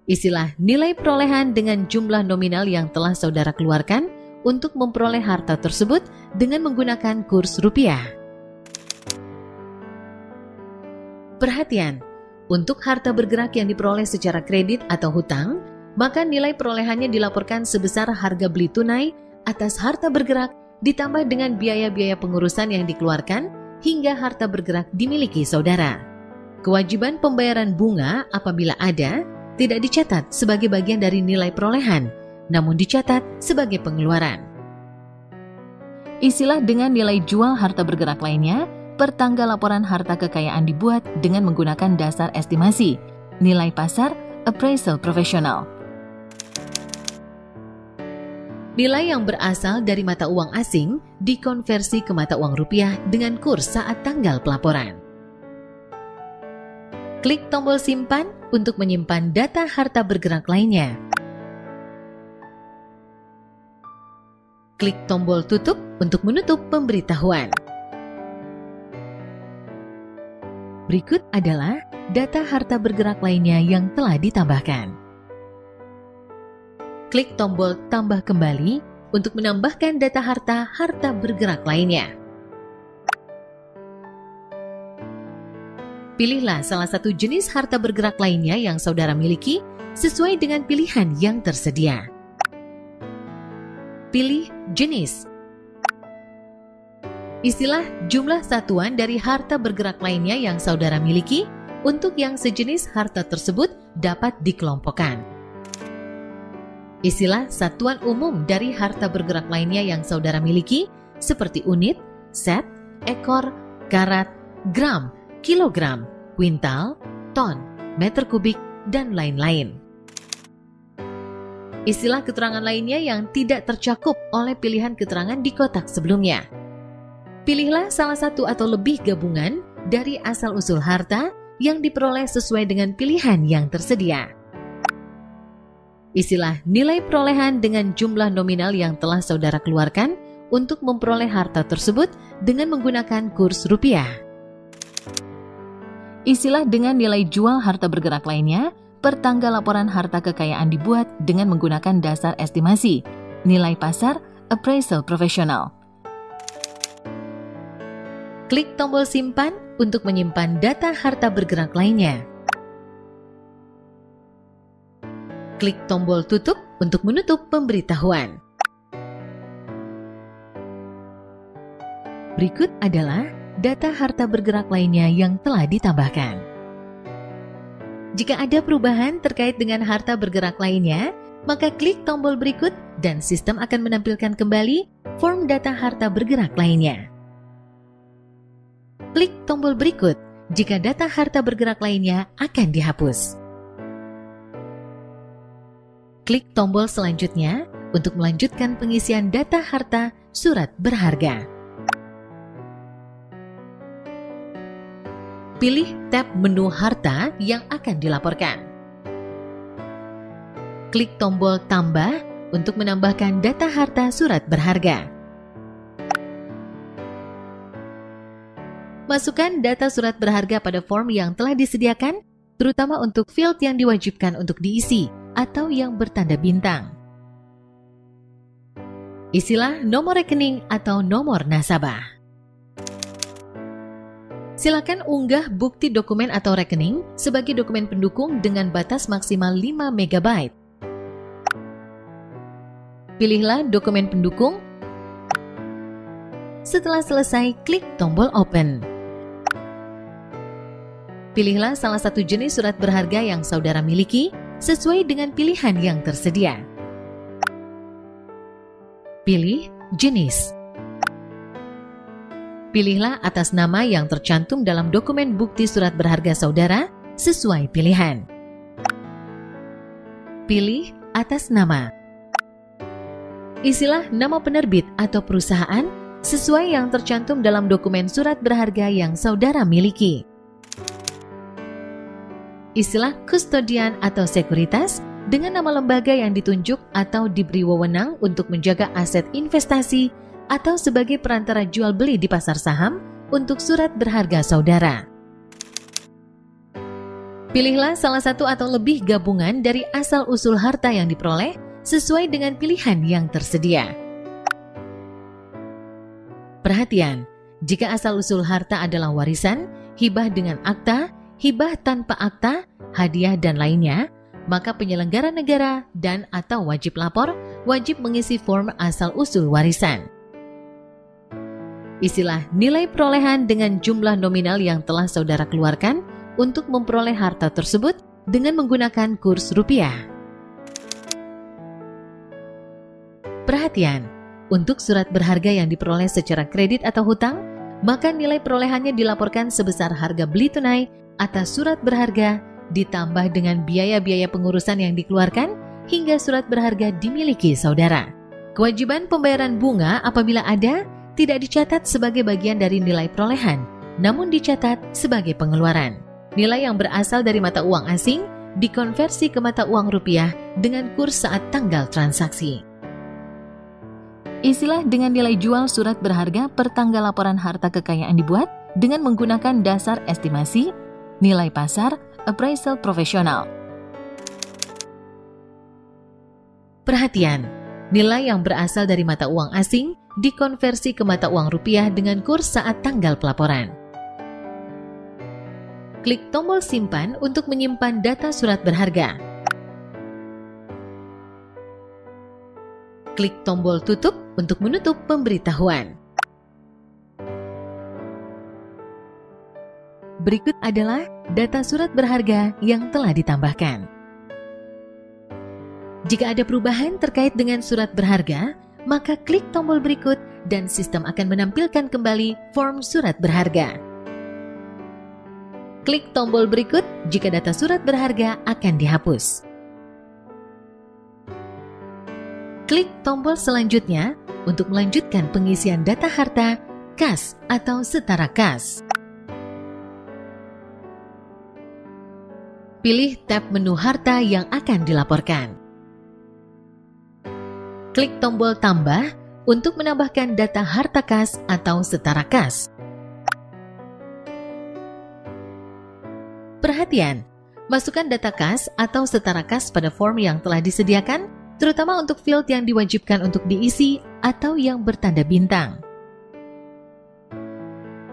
Isilah nilai perolehan dengan jumlah nominal yang telah saudara keluarkan untuk memperoleh harta tersebut dengan menggunakan kurs rupiah. Perhatian, untuk harta bergerak yang diperoleh secara kredit atau hutang, maka nilai perolehannya dilaporkan sebesar harga beli tunai atas harta bergerak ditambah dengan biaya-biaya pengurusan yang dikeluarkan hingga harta bergerak dimiliki saudara. Kewajiban pembayaran bunga apabila ada tidak dicatat sebagai bagian dari nilai perolehan, namun dicatat sebagai pengeluaran. Isilah dengan nilai jual harta bergerak lainnya per tanggal laporan harta kekayaan dibuat dengan menggunakan dasar estimasi, nilai pasar, appraisal profesional. Nilai yang berasal dari mata uang asing dikonversi ke mata uang rupiah dengan kurs saat tanggal pelaporan. Klik tombol simpan untuk menyimpan data harta bergerak lainnya. Klik tombol tutup untuk menutup pemberitahuan. Berikut adalah data harta bergerak lainnya yang telah ditambahkan. Klik tombol tambah kembali untuk menambahkan data harta bergerak lainnya. Pilihlah salah satu jenis harta bergerak lainnya yang saudara miliki sesuai dengan pilihan yang tersedia. Pilih jenis. Istilah jumlah satuan dari harta bergerak lainnya yang saudara miliki untuk yang sejenis harta tersebut dapat dikelompokkan. Istilah satuan umum dari harta bergerak lainnya yang saudara miliki seperti unit, set, ekor, karat, gram, kilogram, kuintal, ton, meter kubik, dan lain-lain. Istilah keterangan lainnya yang tidak tercakup oleh pilihan keterangan di kotak sebelumnya. Pilihlah salah satu atau lebih gabungan dari asal-usul harta yang diperoleh sesuai dengan pilihan yang tersedia. Istilah nilai perolehan dengan jumlah nominal yang telah saudara keluarkan untuk memperoleh harta tersebut dengan menggunakan kurs rupiah. Istilah dengan nilai jual harta bergerak lainnya per tanggal laporan harta kekayaan dibuat dengan menggunakan dasar estimasi, nilai pasar, appraisal profesional. Klik tombol simpan untuk menyimpan data harta bergerak lainnya. Klik tombol tutup untuk menutup pemberitahuan. Berikut adalah data harta bergerak lainnya yang telah ditambahkan. Jika ada perubahan terkait dengan harta bergerak lainnya, maka klik tombol berikut dan sistem akan menampilkan kembali form data harta bergerak lainnya. Klik tombol berikut jika data harta bergerak lainnya akan dihapus. Klik tombol selanjutnya untuk melanjutkan pengisian data harta surat berharga. Pilih tab menu harta yang akan dilaporkan. Klik tombol tambah untuk menambahkan data harta surat berharga. Masukkan data surat berharga pada form yang telah disediakan, terutama untuk field yang diwajibkan untuk diisi atau yang bertanda bintang. Isilah nomor rekening atau nomor nasabah. Silakan unggah bukti dokumen atau rekening sebagai dokumen pendukung dengan batas maksimal 5 MB. Pilihlah dokumen pendukung. Setelah selesai, klik tombol open. Pilihlah salah satu jenis surat berharga yang saudara miliki sesuai dengan pilihan yang tersedia. Pilih jenis. Pilihlah atas nama yang tercantum dalam dokumen bukti surat berharga saudara sesuai pilihan. Pilih atas nama. Isilah nama penerbit atau perusahaan sesuai yang tercantum dalam dokumen surat berharga yang saudara miliki. Istilah kustodian atau sekuritas dengan nama lembaga yang ditunjuk atau diberi wewenang untuk menjaga aset investasi atau sebagai perantara jual beli di pasar saham untuk surat berharga saudara. Pilihlah salah satu atau lebih gabungan dari asal-usul harta yang diperoleh sesuai dengan pilihan yang tersedia. Perhatian, jika asal-usul harta adalah warisan, hibah dengan akta, hibah tanpa akta, hadiah dan lainnya, maka penyelenggara negara dan atau wajib lapor wajib mengisi form asal-usul warisan. Isilah nilai perolehan dengan jumlah nominal yang telah saudara keluarkan untuk memperoleh harta tersebut dengan menggunakan kurs rupiah. Perhatian, untuk surat berharga yang diperoleh secara kredit atau hutang, maka nilai perolehannya dilaporkan sebesar harga beli tunai atas surat berharga ditambah dengan biaya-biaya pengurusan yang dikeluarkan hingga surat berharga dimiliki saudara. Kewajiban pembayaran bunga apabila ada tidak dicatat sebagai bagian dari nilai perolehan, namun dicatat sebagai pengeluaran. Nilai yang berasal dari mata uang asing dikonversi ke mata uang rupiah dengan kurs saat tanggal transaksi. Isilah dengan nilai jual surat berharga per tanggal laporan harta kekayaan dibuat dengan menggunakan dasar estimasi, nilai pasar, appraisal profesional. Perhatian, nilai yang berasal dari mata uang asing dikonversi ke mata uang rupiah dengan kurs saat tanggal pelaporan. Klik tombol simpan untuk menyimpan data surat berharga. Klik tombol tutup untuk menutup pemberitahuan. Berikut adalah data surat berharga yang telah ditambahkan. Jika ada perubahan terkait dengan surat berharga, maka klik tombol berikut dan sistem akan menampilkan kembali form surat berharga. Klik tombol berikut jika data surat berharga akan dihapus. Klik tombol selanjutnya untuk melanjutkan pengisian data harta, kas atau setara kas. Pilih tab menu harta yang akan dilaporkan. Klik tombol tambah untuk menambahkan data harta kas atau setara kas. Perhatian, masukkan data kas atau setara kas pada form yang telah disediakan, terutama untuk field yang diwajibkan untuk diisi atau yang bertanda bintang.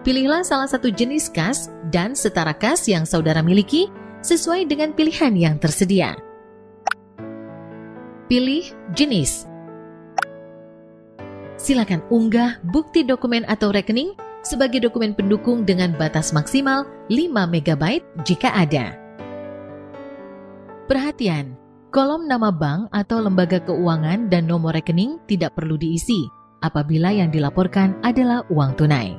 Pilihlah salah satu jenis kas dan setara kas yang saudara miliki sesuai dengan pilihan yang tersedia. Pilih jenis. Silakan unggah bukti dokumen atau rekening sebagai dokumen pendukung dengan batas maksimal 5 MB jika ada. Perhatian, kolom nama bank atau lembaga keuangan dan nomor rekening tidak perlu diisi apabila yang dilaporkan adalah uang tunai.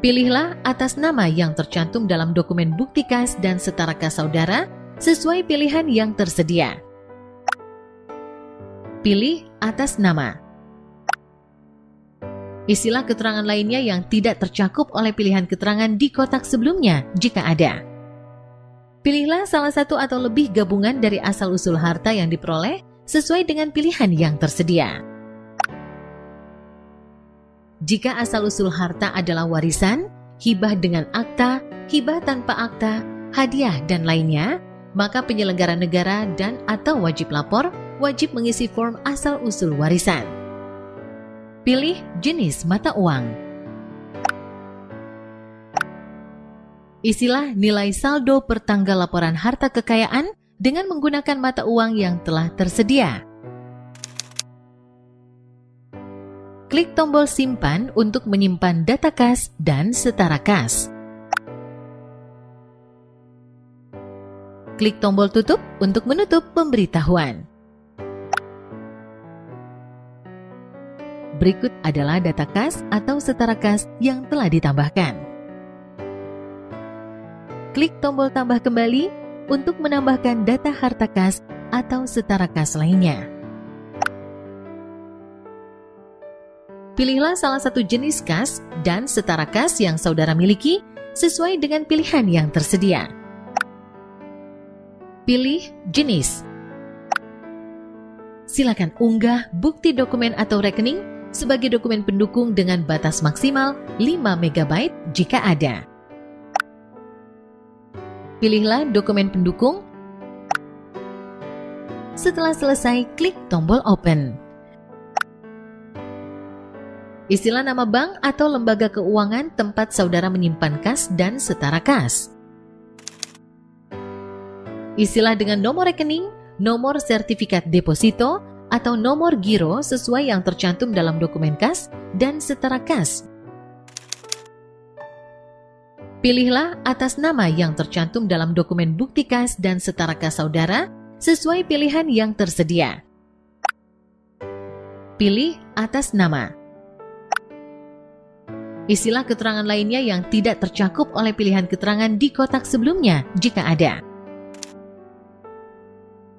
Pilihlah atas nama yang tercantum dalam dokumen bukti kas dan setara kas saudara sesuai pilihan yang tersedia. Pilih atas nama. Isilah keterangan lainnya yang tidak tercakup oleh pilihan keterangan di kotak sebelumnya jika ada. Pilihlah salah satu atau lebih gabungan dari asal-usul harta yang diperoleh sesuai dengan pilihan yang tersedia. Jika asal-usul harta adalah warisan, hibah dengan akta, hibah tanpa akta, hadiah, dan lainnya, maka penyelenggara negara dan atau wajib lapor wajib mengisi form asal-usul warisan. Pilih jenis mata uang. Isilah nilai saldo per tanggal laporan harta kekayaan dengan menggunakan mata uang yang telah tersedia. Klik tombol simpan untuk menyimpan data kas dan setara kas. Klik tombol tutup untuk menutup pemberitahuan. Berikut adalah data kas atau setara kas yang telah ditambahkan. Klik tombol tambah kembali untuk menambahkan data harta kas atau setara kas lainnya. Pilihlah salah satu jenis kas dan setara kas yang saudara miliki sesuai dengan pilihan yang tersedia. Pilih jenis. Silakan unggah bukti dokumen atau rekening sebagai dokumen pendukung dengan batas maksimal 5 MB jika ada. Pilihlah dokumen pendukung. Setelah selesai, klik tombol Open. Isilah nama bank atau lembaga keuangan tempat saudara menyimpan kas dan setara kas. Isilah dengan nomor rekening, nomor sertifikat deposito, atau nomor giro sesuai yang tercantum dalam dokumen kas dan setara kas. Pilihlah atas nama yang tercantum dalam dokumen bukti kas dan setara kas saudara sesuai pilihan yang tersedia. Pilih atas nama. Isilah keterangan lainnya yang tidak tercakup oleh pilihan keterangan di kotak sebelumnya jika ada.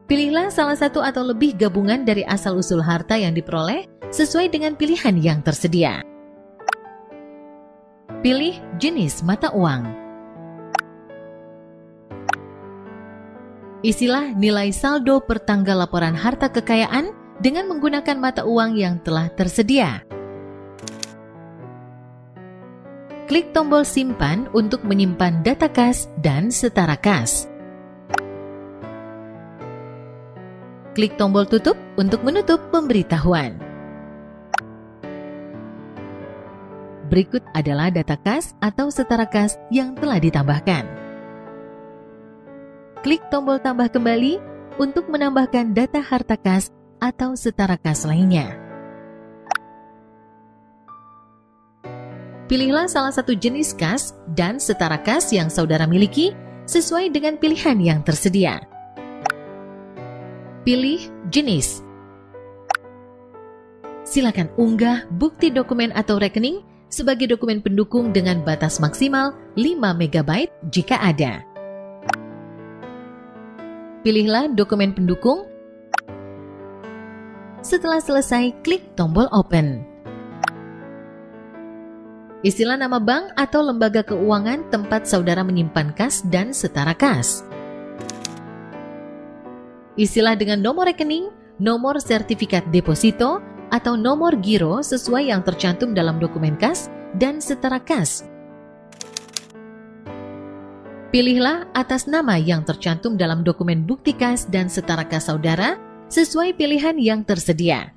Pilihlah salah satu atau lebih gabungan dari asal-usul harta yang diperoleh sesuai dengan pilihan yang tersedia. Pilih jenis mata uang. Isilah nilai saldo per tanggal laporan harta kekayaan dengan menggunakan mata uang yang telah tersedia. Klik tombol simpan untuk menyimpan data kas dan setara kas. Klik tombol tutup untuk menutup pemberitahuan. Berikut adalah data kas atau setara kas yang telah ditambahkan. Klik tombol tambah kembali untuk menambahkan data harta kas atau setara kas lainnya. Pilihlah salah satu jenis kas dan setara kas yang saudara miliki sesuai dengan pilihan yang tersedia. Pilih jenis. Silakan unggah bukti dokumen atau rekening sebagai dokumen pendukung dengan batas maksimal 5 MB jika ada. Pilihlah dokumen pendukung. Setelah selesai, klik tombol Open. Isilah nama bank atau lembaga keuangan tempat saudara menyimpan kas dan setara kas. Isilah dengan nomor rekening, nomor sertifikat deposito, atau nomor giro sesuai yang tercantum dalam dokumen kas dan setara kas. Pilihlah atas nama yang tercantum dalam dokumen bukti kas dan setara kas saudara sesuai pilihan yang tersedia.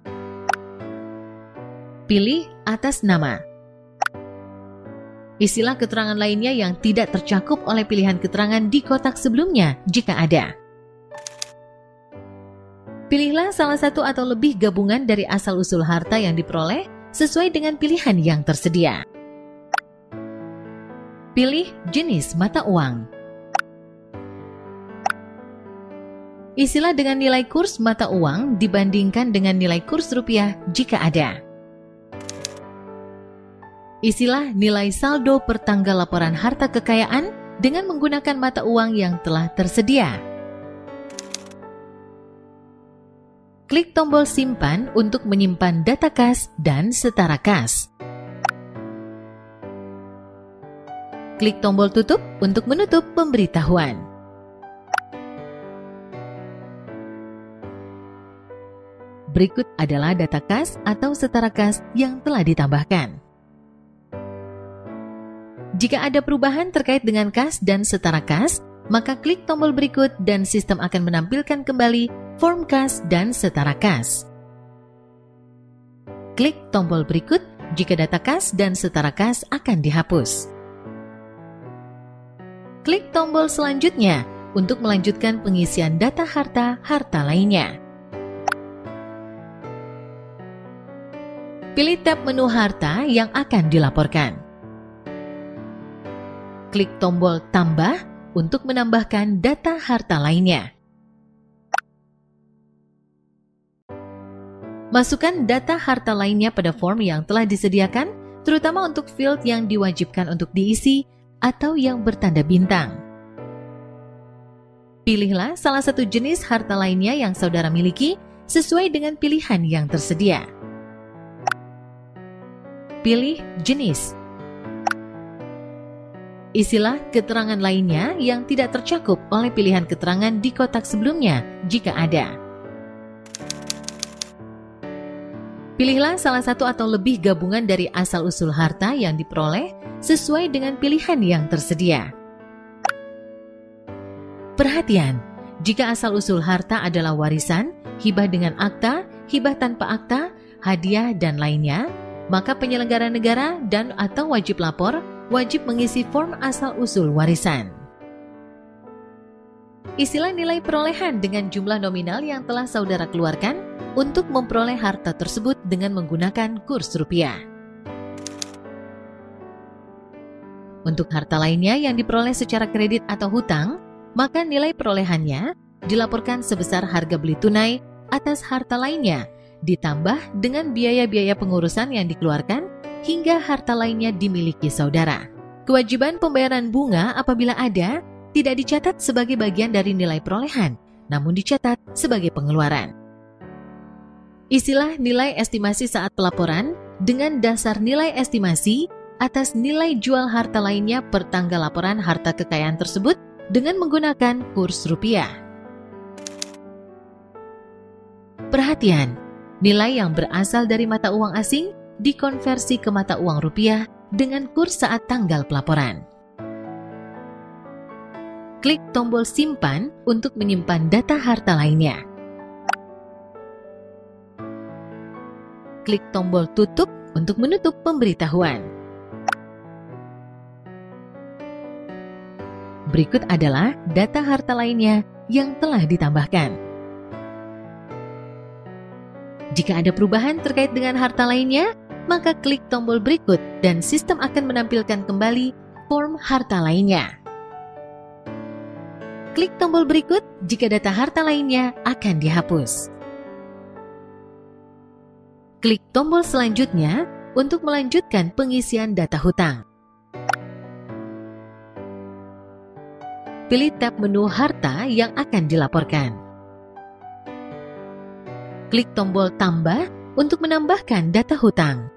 Pilih atas nama. Isilah keterangan lainnya yang tidak tercakup oleh pilihan keterangan di kotak sebelumnya jika ada. Pilihlah salah satu atau lebih gabungan dari asal-usul harta yang diperoleh sesuai dengan pilihan yang tersedia. Pilih jenis mata uang. Isilah dengan nilai kurs mata uang dibandingkan dengan nilai kurs rupiah jika ada. Isilah nilai saldo per tanggal laporan harta kekayaan dengan menggunakan mata uang yang telah tersedia. Klik tombol simpan untuk menyimpan data kas dan setara kas. Klik tombol tutup untuk menutup pemberitahuan. Berikut adalah data kas atau setara kas yang telah ditambahkan. Jika ada perubahan terkait dengan kas dan setara kas, maka klik tombol berikut dan sistem akan menampilkan kembali form kas dan setara kas. Klik tombol berikut jika data kas dan setara kas akan dihapus. Klik tombol selanjutnya untuk melanjutkan pengisian data harta lainnya. Pilih tab menu harta yang akan dilaporkan. Klik tombol tambah untuk menambahkan data harta lainnya. Masukkan data harta lainnya pada form yang telah disediakan, terutama untuk field yang diwajibkan untuk diisi atau yang bertanda bintang. Pilihlah salah satu jenis harta lainnya yang saudara miliki sesuai dengan pilihan yang tersedia. Pilih jenis. Isilah keterangan lainnya yang tidak tercakup oleh pilihan keterangan di kotak sebelumnya jika ada. Pilihlah salah satu atau lebih gabungan dari asal-usul harta yang diperoleh sesuai dengan pilihan yang tersedia. Perhatian, jika asal-usul harta adalah warisan, hibah dengan akta, hibah tanpa akta, hadiah, dan lainnya, maka penyelenggara negara dan atau wajib lapor wajib mengisi form asal-usul warisan. Isilah nilai perolehan dengan jumlah nominal yang telah saudara keluarkan untuk memperoleh harta tersebut dengan menggunakan kurs rupiah. Untuk harta lainnya yang diperoleh secara kredit atau hutang, maka nilai perolehannya dilaporkan sebesar harga beli tunai atas harta lainnya, ditambah dengan biaya-biaya pengurusan yang dikeluarkan hingga harta lainnya dimiliki saudara. Kewajiban pembayaran bunga apabila ada, tidak dicatat sebagai bagian dari nilai perolehan, namun dicatat sebagai pengeluaran. Isilah nilai estimasi saat pelaporan dengan dasar nilai estimasi atas nilai jual harta lainnya per tanggal laporan harta kekayaan tersebut dengan menggunakan kurs rupiah. Perhatian, nilai yang berasal dari mata uang asing dikonversi ke mata uang rupiah dengan kurs saat tanggal pelaporan. Klik tombol simpan untuk menyimpan data harta lainnya. Klik tombol tutup untuk menutup pemberitahuan. Berikut adalah data harta lainnya yang telah ditambahkan. Jika ada perubahan terkait dengan harta lainnya, maka klik tombol berikut dan sistem akan menampilkan kembali form harta lainnya. Klik tombol berikut jika data harta lainnya akan dihapus. Klik tombol selanjutnya untuk melanjutkan pengisian data hutang. Pilih tab menu harta yang akan dilaporkan. Klik tombol tambah untuk menambahkan data hutang.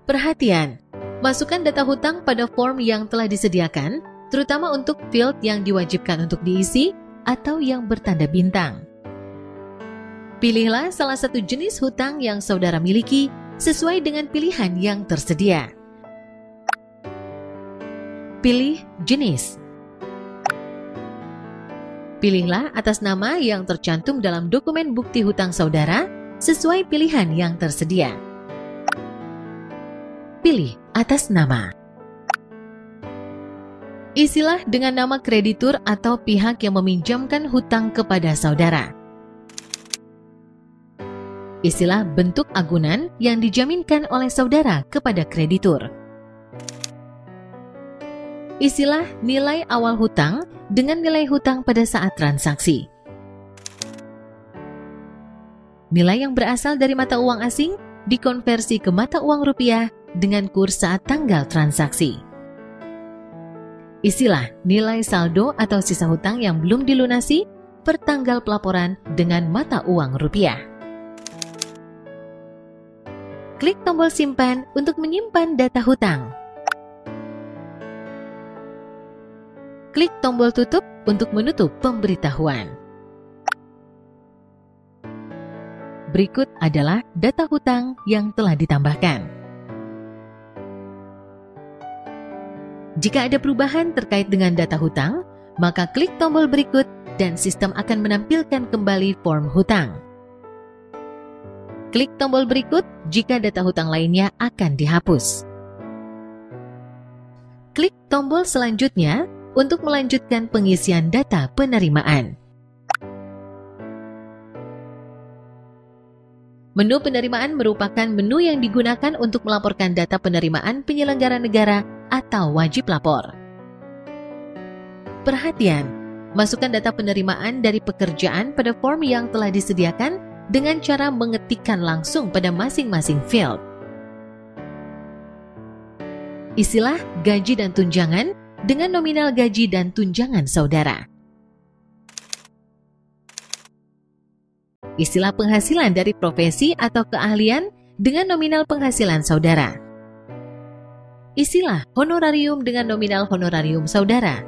Perhatian, masukkan data hutang pada form yang telah disediakan, terutama untuk field yang diwajibkan untuk diisi atau yang bertanda bintang. Pilihlah salah satu jenis hutang yang saudara miliki sesuai dengan pilihan yang tersedia. Pilih jenis. Pilihlah atas nama yang tercantum dalam dokumen bukti hutang saudara sesuai pilihan yang tersedia. Pilih atas nama. Isilah dengan nama kreditur atau pihak yang meminjamkan hutang kepada saudara. Isilah bentuk agunan yang dijaminkan oleh saudara kepada kreditur. Isilah nilai awal hutang dengan nilai hutang pada saat transaksi. Nilai yang berasal dari mata uang asing dikonversi ke mata uang rupiah dengan kurs saat tanggal transaksi. Isilah nilai saldo atau sisa hutang yang belum dilunasi per tanggal pelaporan dengan mata uang rupiah. Klik tombol simpan untuk menyimpan data hutang. Klik tombol tutup untuk menutup pemberitahuan. Berikut adalah data hutang yang telah ditambahkan. Jika ada perubahan terkait dengan data hutang, maka klik tombol berikut dan sistem akan menampilkan kembali form hutang. Klik tombol berikut jika data hutang lainnya akan dihapus. Klik tombol selanjutnya untuk melanjutkan pengisian data penerimaan. Menu penerimaan merupakan menu yang digunakan untuk melaporkan data penerimaan penyelenggara negara atau wajib lapor. Perhatian, masukkan data penerimaan dari pekerjaan pada form yang telah disediakan dengan cara mengetikkan langsung pada masing-masing field. Isilah gaji dan tunjangan dengan nominal gaji dan tunjangan saudara. Isilah penghasilan dari profesi atau keahlian dengan nominal penghasilan saudara. Isilah honorarium dengan nominal honorarium saudara.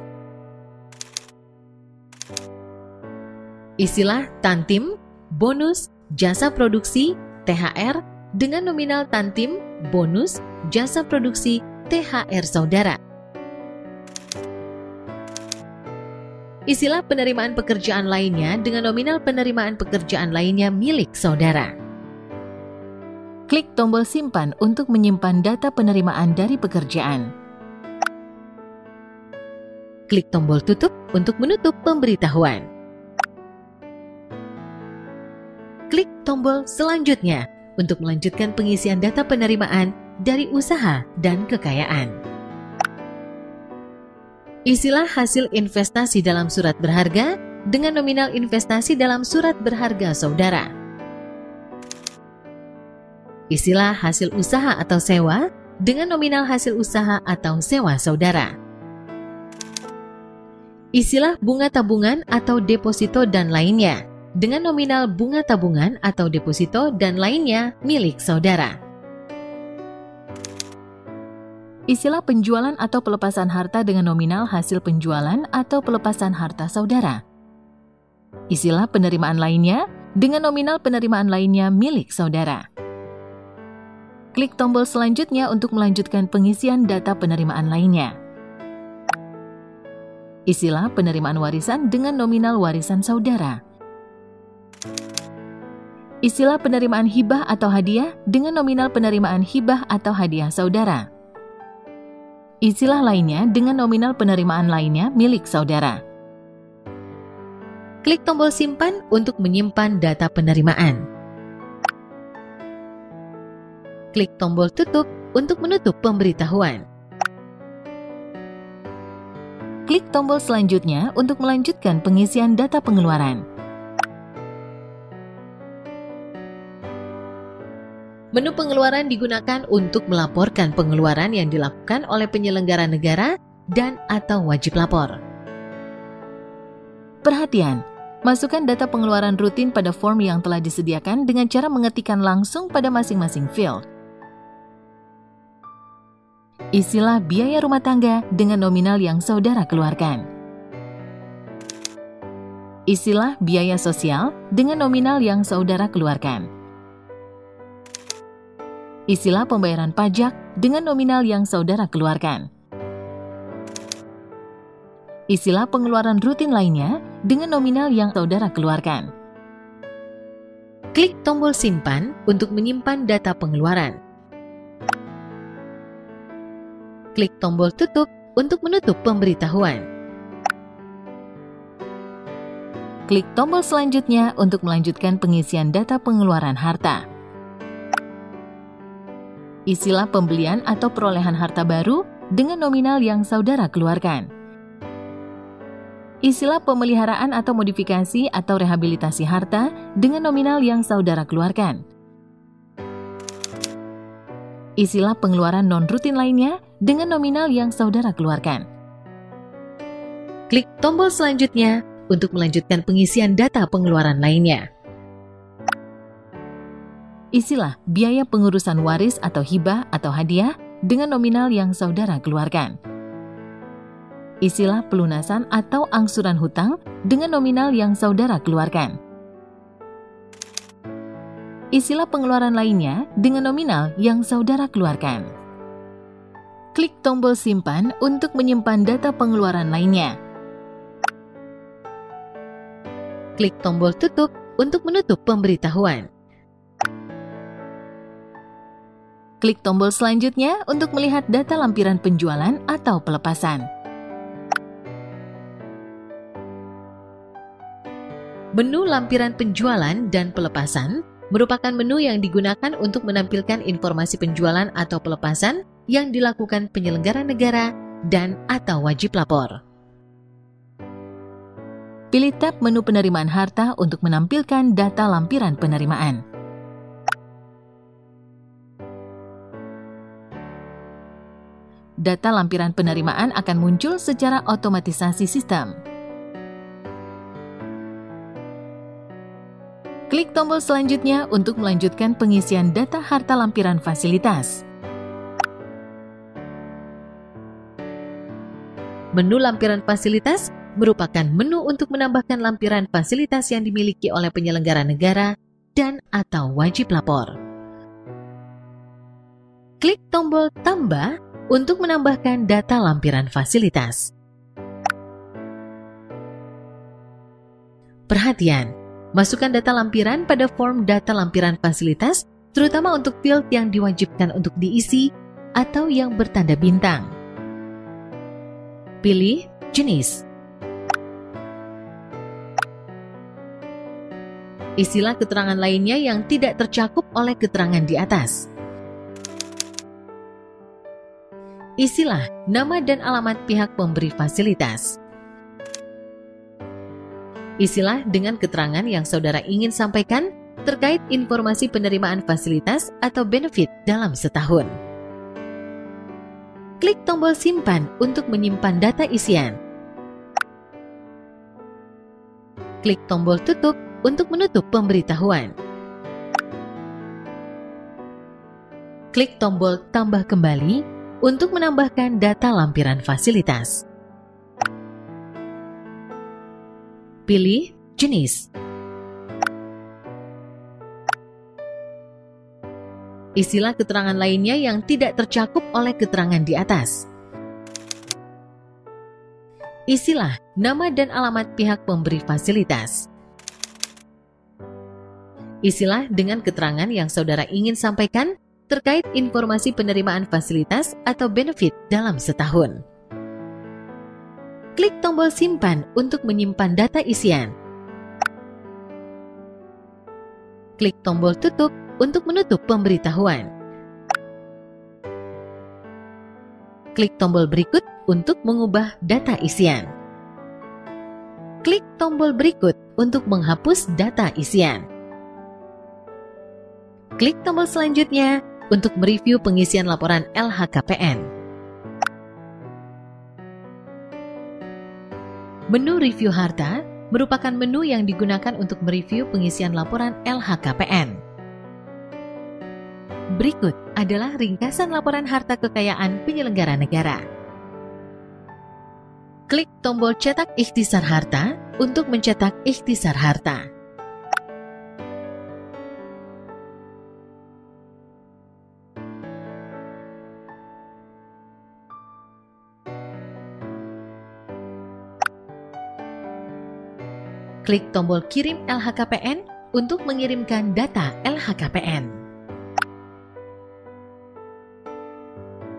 Isilah tantim, bonus, jasa produksi, THR dengan nominal tantim, bonus, jasa produksi, THR saudara. Isilah penerimaan pekerjaan lainnya dengan nominal penerimaan pekerjaan lainnya milik saudara. Klik tombol simpan untuk menyimpan data penerimaan dari pekerjaan. Klik tombol tutup untuk menutup pemberitahuan. Klik tombol selanjutnya untuk melanjutkan pengisian data penerimaan dari usaha dan kekayaan. Isilah hasil investasi dalam surat berharga dengan nominal investasi dalam surat berharga saudara. Isilah hasil usaha atau sewa dengan nominal hasil usaha atau sewa saudara. Isilah bunga tabungan atau deposito dan lainnya dengan nominal bunga tabungan atau deposito dan lainnya milik saudara. Isilah penjualan atau pelepasan harta dengan nominal hasil penjualan atau pelepasan harta saudara. Isilah penerimaan lainnya dengan nominal penerimaan lainnya milik saudara. Klik tombol selanjutnya untuk melanjutkan pengisian data penerimaan lainnya. Isilah penerimaan warisan dengan nominal warisan saudara. Isilah penerimaan hibah atau hadiah dengan nominal penerimaan hibah atau hadiah saudara. Isilah lainnya dengan nominal penerimaan lainnya milik saudara. Klik tombol simpan untuk menyimpan data penerimaan. Klik tombol tutup untuk menutup pemberitahuan. Klik tombol selanjutnya untuk melanjutkan pengisian data pengeluaran. Menu pengeluaran digunakan untuk melaporkan pengeluaran yang dilakukan oleh penyelenggara negara dan atau wajib lapor. Perhatian, masukkan data pengeluaran rutin pada form yang telah disediakan dengan cara mengetikkan langsung pada masing-masing field. Isilah biaya rumah tangga dengan nominal yang saudara keluarkan. Isilah biaya sosial dengan nominal yang saudara keluarkan. Isilah pembayaran pajak dengan nominal yang saudara keluarkan. Isilah pengeluaran rutin lainnya dengan nominal yang saudara keluarkan. Klik tombol simpan untuk menyimpan data pengeluaran. Klik tombol tutup untuk menutup pemberitahuan. Klik tombol selanjutnya untuk melanjutkan pengisian data pengeluaran harta. Isilah pembelian atau perolehan harta baru dengan nominal yang saudara keluarkan. Isilah pemeliharaan atau modifikasi atau rehabilitasi harta dengan nominal yang saudara keluarkan. Isilah pengeluaran non-rutin lainnya dengan nominal yang saudara keluarkan. Klik tombol selanjutnya untuk melanjutkan pengisian data pengeluaran lainnya. Isilah biaya pengurusan waris atau hibah atau hadiah dengan nominal yang saudara keluarkan. Isilah pelunasan atau angsuran hutang dengan nominal yang saudara keluarkan. Isilah pengeluaran lainnya dengan nominal yang saudara keluarkan. Klik tombol simpan untuk menyimpan data pengeluaran lainnya. Klik tombol tutup untuk menutup pemberitahuan. Klik tombol selanjutnya untuk melihat data lampiran penjualan atau pelepasan. Menu lampiran penjualan dan pelepasan merupakan menu yang digunakan untuk menampilkan informasi penjualan atau pelepasan yang dilakukan penyelenggara negara dan atau wajib lapor. Pilih tab menu penerimaan harta untuk menampilkan data lampiran penerimaan. Data lampiran penerimaan akan muncul secara otomatisasi sistem. Klik tombol selanjutnya untuk melanjutkan pengisian data harta lampiran fasilitas. Menu lampiran fasilitas merupakan menu untuk menambahkan lampiran fasilitas yang dimiliki oleh penyelenggara negara dan atau wajib lapor. Klik tombol tambah untuk menambahkan data lampiran fasilitas. Perhatian, masukkan data lampiran pada form data lampiran fasilitas, terutama untuk field yang diwajibkan untuk diisi atau yang bertanda bintang. Pilih jenis. Isilah keterangan lainnya yang tidak tercakup oleh keterangan di atas. Isilah nama dan alamat pihak pemberi fasilitas. Isilah dengan keterangan yang saudara ingin sampaikan terkait informasi penerimaan fasilitas atau benefit dalam setahun. Klik tombol simpan untuk menyimpan data isian. Klik tombol tutup untuk menutup pemberitahuan. Klik tombol tambah kembali untuk menambahkan data lampiran fasilitas. Pilih jenis. Isilah keterangan lainnya yang tidak tercakup oleh keterangan di atas. Isilah nama dan alamat pihak pemberi fasilitas. Isilah dengan keterangan yang saudara ingin sampaikan terkait informasi penerimaan fasilitas atau benefit dalam setahun. Klik tombol simpan untuk menyimpan data isian. Klik tombol tutup untuk menutup pemberitahuan. Klik tombol berikut untuk mengubah data isian. Klik tombol berikut untuk menghapus data isian. Klik tombol selanjutnya untuk mereview pengisian laporan LHKPN. Menu review harta merupakan menu yang digunakan untuk mereview pengisian laporan LHKPN. Berikut adalah ringkasan laporan harta kekayaan penyelenggara negara. Klik tombol cetak ikhtisar harta untuk mencetak ikhtisar harta. Klik tombol kirim LHKPN untuk mengirimkan data LHKPN.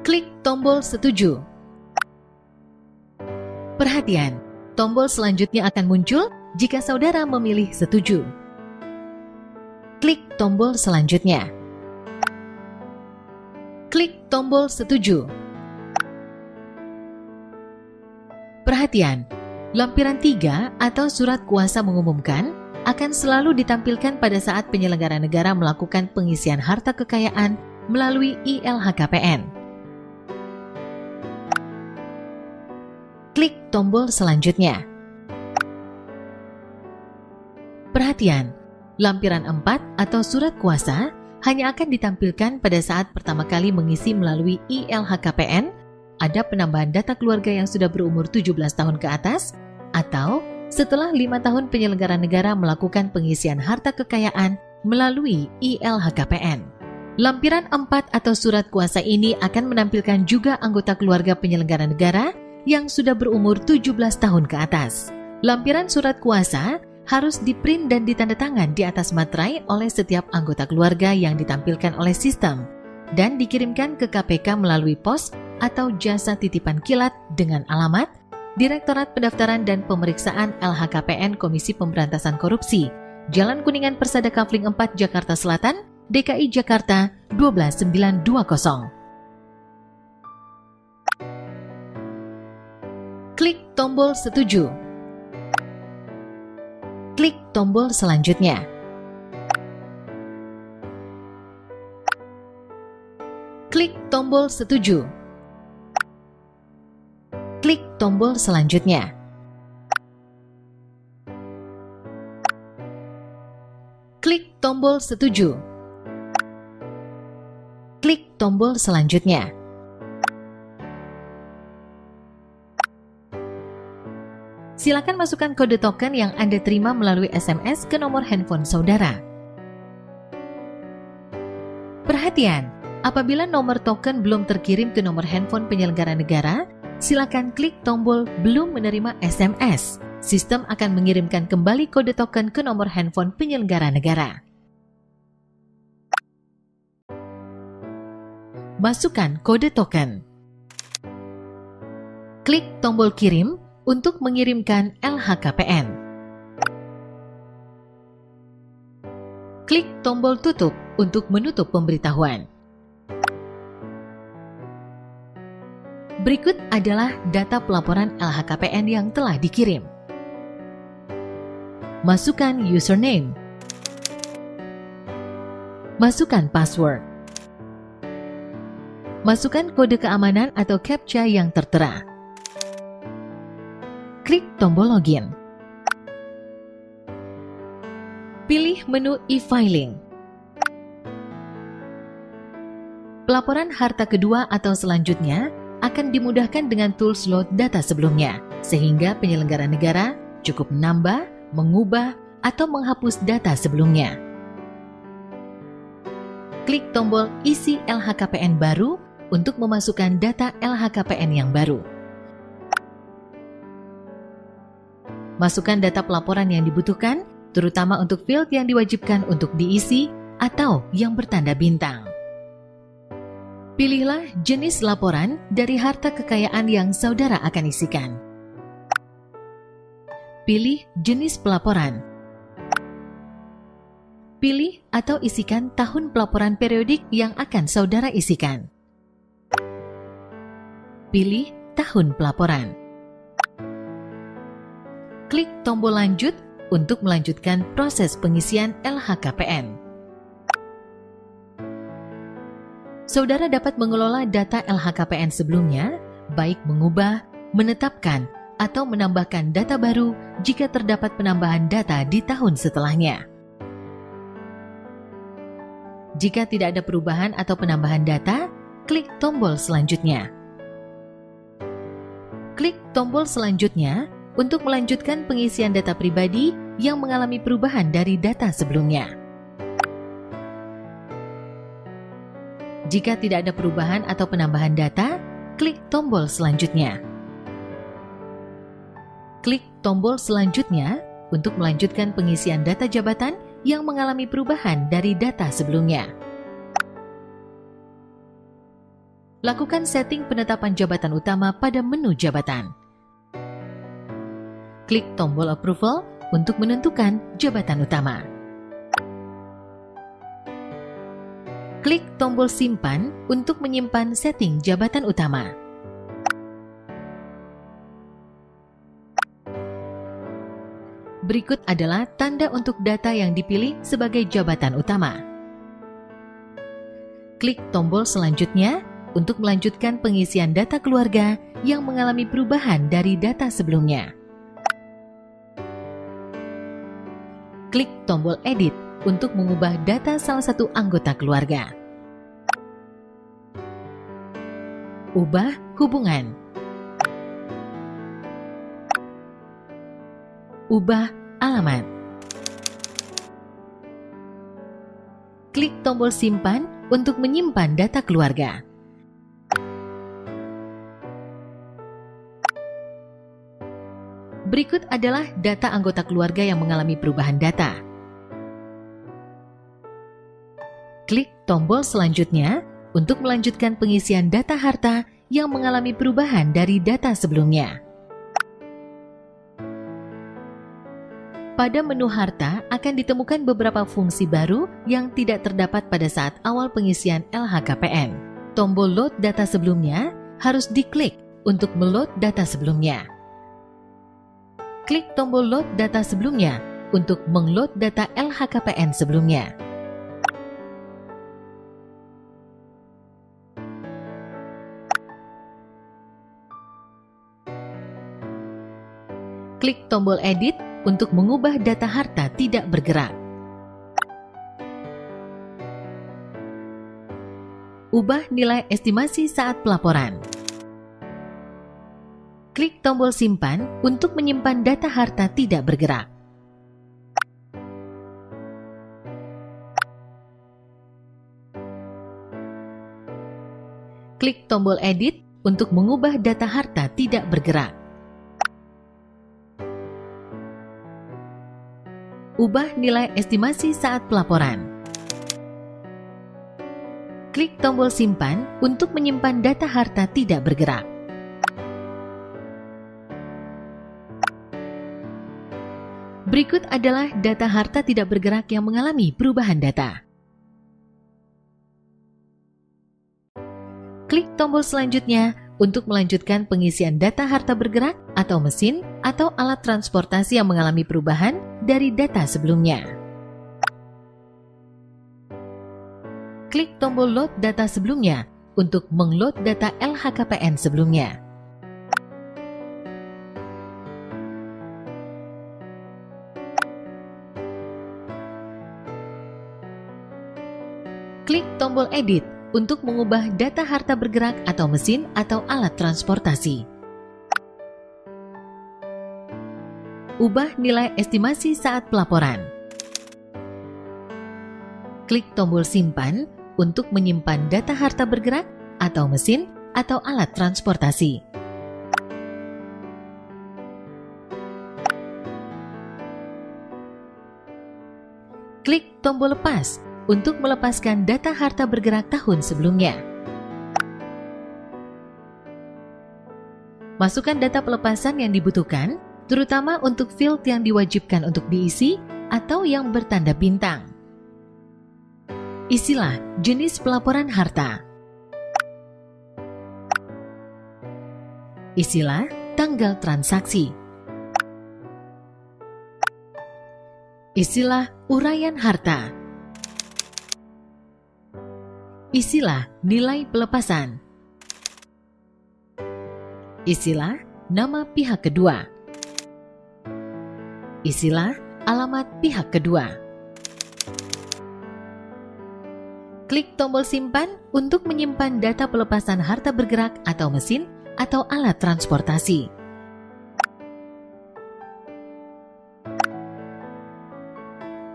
Klik tombol setuju. Perhatian, tombol selanjutnya akan muncul jika saudara memilih setuju. Klik tombol selanjutnya. Klik tombol setuju. Perhatian, lampiran 3 atau surat kuasa mengumumkan akan selalu ditampilkan pada saat penyelenggara negara melakukan pengisian harta kekayaan melalui ILHKPN. Klik tombol selanjutnya. Perhatian, lampiran 4 atau surat kuasa hanya akan ditampilkan pada saat pertama kali mengisi melalui ILHKPN, ada penambahan data keluarga yang sudah berumur 17 tahun ke atas, atau setelah 5 tahun penyelenggara negara melakukan pengisian harta kekayaan melalui ILHKPN. Lampiran 4 atau surat kuasa ini akan menampilkan juga anggota keluarga penyelenggara negara yang sudah berumur 17 tahun ke atas. Lampiran surat kuasa harus diprint dan ditandatangan di atas materai oleh setiap anggota keluarga yang ditampilkan oleh sistem dan dikirimkan ke KPK melalui pos atau jasa titipan kilat dengan alamat Direktorat Pendaftaran dan Pemeriksaan LHKPN Komisi Pemberantasan Korupsi, Jalan Kuningan Persada Kafling 4 Jakarta Selatan, DKI Jakarta 12920. Klik tombol setuju. Klik tombol selanjutnya. Klik tombol setuju. Klik tombol selanjutnya. Klik tombol setuju. Klik tombol selanjutnya. Silakan masukkan kode token yang Anda terima melalui SMS ke nomor handphone saudara. Perhatian, apabila nomor token belum terkirim ke nomor handphone penyelenggara negara, silakan klik tombol belum menerima SMS. Sistem akan mengirimkan kembali kode token ke nomor handphone penyelenggara negara. Masukkan kode token. Klik tombol kirim untuk mengirimkan LHKPN. Klik tombol tutup untuk menutup pemberitahuan. Berikut adalah data pelaporan LHKPN yang telah dikirim. Masukkan username. Masukkan password. Masukkan kode keamanan atau CAPTCHA yang tertera. Klik tombol login. Pilih menu e-filing. Pelaporan harta kedua atau selanjutnya akan dimudahkan dengan tools load data sebelumnya, sehingga penyelenggara negara cukup menambah, mengubah, atau menghapus data sebelumnya. Klik tombol isi LHKPN baru untuk memasukkan data LHKPN yang baru. Masukkan data pelaporan yang dibutuhkan, terutama untuk field yang diwajibkan untuk diisi atau yang bertanda bintang. Pilihlah jenis laporan dari harta kekayaan yang saudara akan isikan. Pilih jenis pelaporan. Pilih atau isikan tahun pelaporan periodik yang akan saudara isikan. Pilih tahun pelaporan. Klik tombol lanjut untuk melanjutkan proses pengisian LHKPN. Saudara dapat mengelola data LHKPN sebelumnya, baik mengubah, menetapkan, atau menambahkan data baru jika terdapat penambahan data di tahun setelahnya. Jika tidak ada perubahan atau penambahan data, klik tombol selanjutnya. Klik tombol selanjutnya untuk melanjutkan pengisian data pribadi yang mengalami perubahan dari data sebelumnya. Jika tidak ada perubahan atau penambahan data, klik tombol selanjutnya. Klik tombol selanjutnya untuk melanjutkan pengisian data jabatan yang mengalami perubahan dari data sebelumnya. Lakukan setting penetapan jabatan utama pada menu jabatan. Klik tombol approval untuk menentukan jabatan utama. Klik tombol simpan untuk menyimpan setting jabatan utama. Berikut adalah tanda untuk data yang dipilih sebagai jabatan utama. Klik tombol selanjutnya untuk melanjutkan pengisian data keluarga yang mengalami perubahan dari data sebelumnya. Klik tombol edit untuk mengubah data salah satu anggota keluarga. Ubah hubungan. Ubah alamat. Klik tombol simpan untuk menyimpan data keluarga. Berikut adalah data anggota keluarga yang mengalami perubahan data. Klik tombol selanjutnya untuk melanjutkan pengisian data harta yang mengalami perubahan dari data sebelumnya. Pada menu harta akan ditemukan beberapa fungsi baru yang tidak terdapat pada saat awal pengisian LHKPN. Tombol load data sebelumnya harus diklik untuk meload data sebelumnya. Klik tombol load data sebelumnya untuk mengload data LHKPN sebelumnya. Klik tombol edit untuk mengubah data harta tidak bergerak. Ubah nilai estimasi saat pelaporan. Klik tombol simpan untuk menyimpan data harta tidak bergerak. Klik tombol edit untuk mengubah data harta tidak bergerak. Ubah nilai estimasi saat pelaporan. Klik tombol simpan untuk menyimpan data harta tidak bergerak. Berikut adalah data harta tidak bergerak yang mengalami perubahan data. Klik tombol selanjutnya untuk melanjutkan pengisian data harta bergerak atau mesin atau alat transportasi yang mengalami perubahan dari data sebelumnya. Klik tombol load data sebelumnya untuk mengload data LHKPN sebelumnya. Klik tombol edit untuk mengubah data harta bergerak atau mesin atau alat transportasi. Ubah nilai estimasi saat pelaporan. Klik tombol simpan untuk menyimpan data harta bergerak atau mesin atau alat transportasi. Klik tombol lepas untuk melepaskan data harta bergerak tahun sebelumnya. Masukkan data pelepasan yang dibutuhkan, terutama untuk field yang diwajibkan untuk diisi atau yang bertanda bintang. Isilah jenis pelaporan harta. Isilah tanggal transaksi. Isilah uraian harta. Isilah nilai pelepasan. Isilah nama pihak kedua. Isilah alamat pihak kedua. Klik tombol simpan untuk menyimpan data pelepasan harta bergerak atau mesin atau alat transportasi.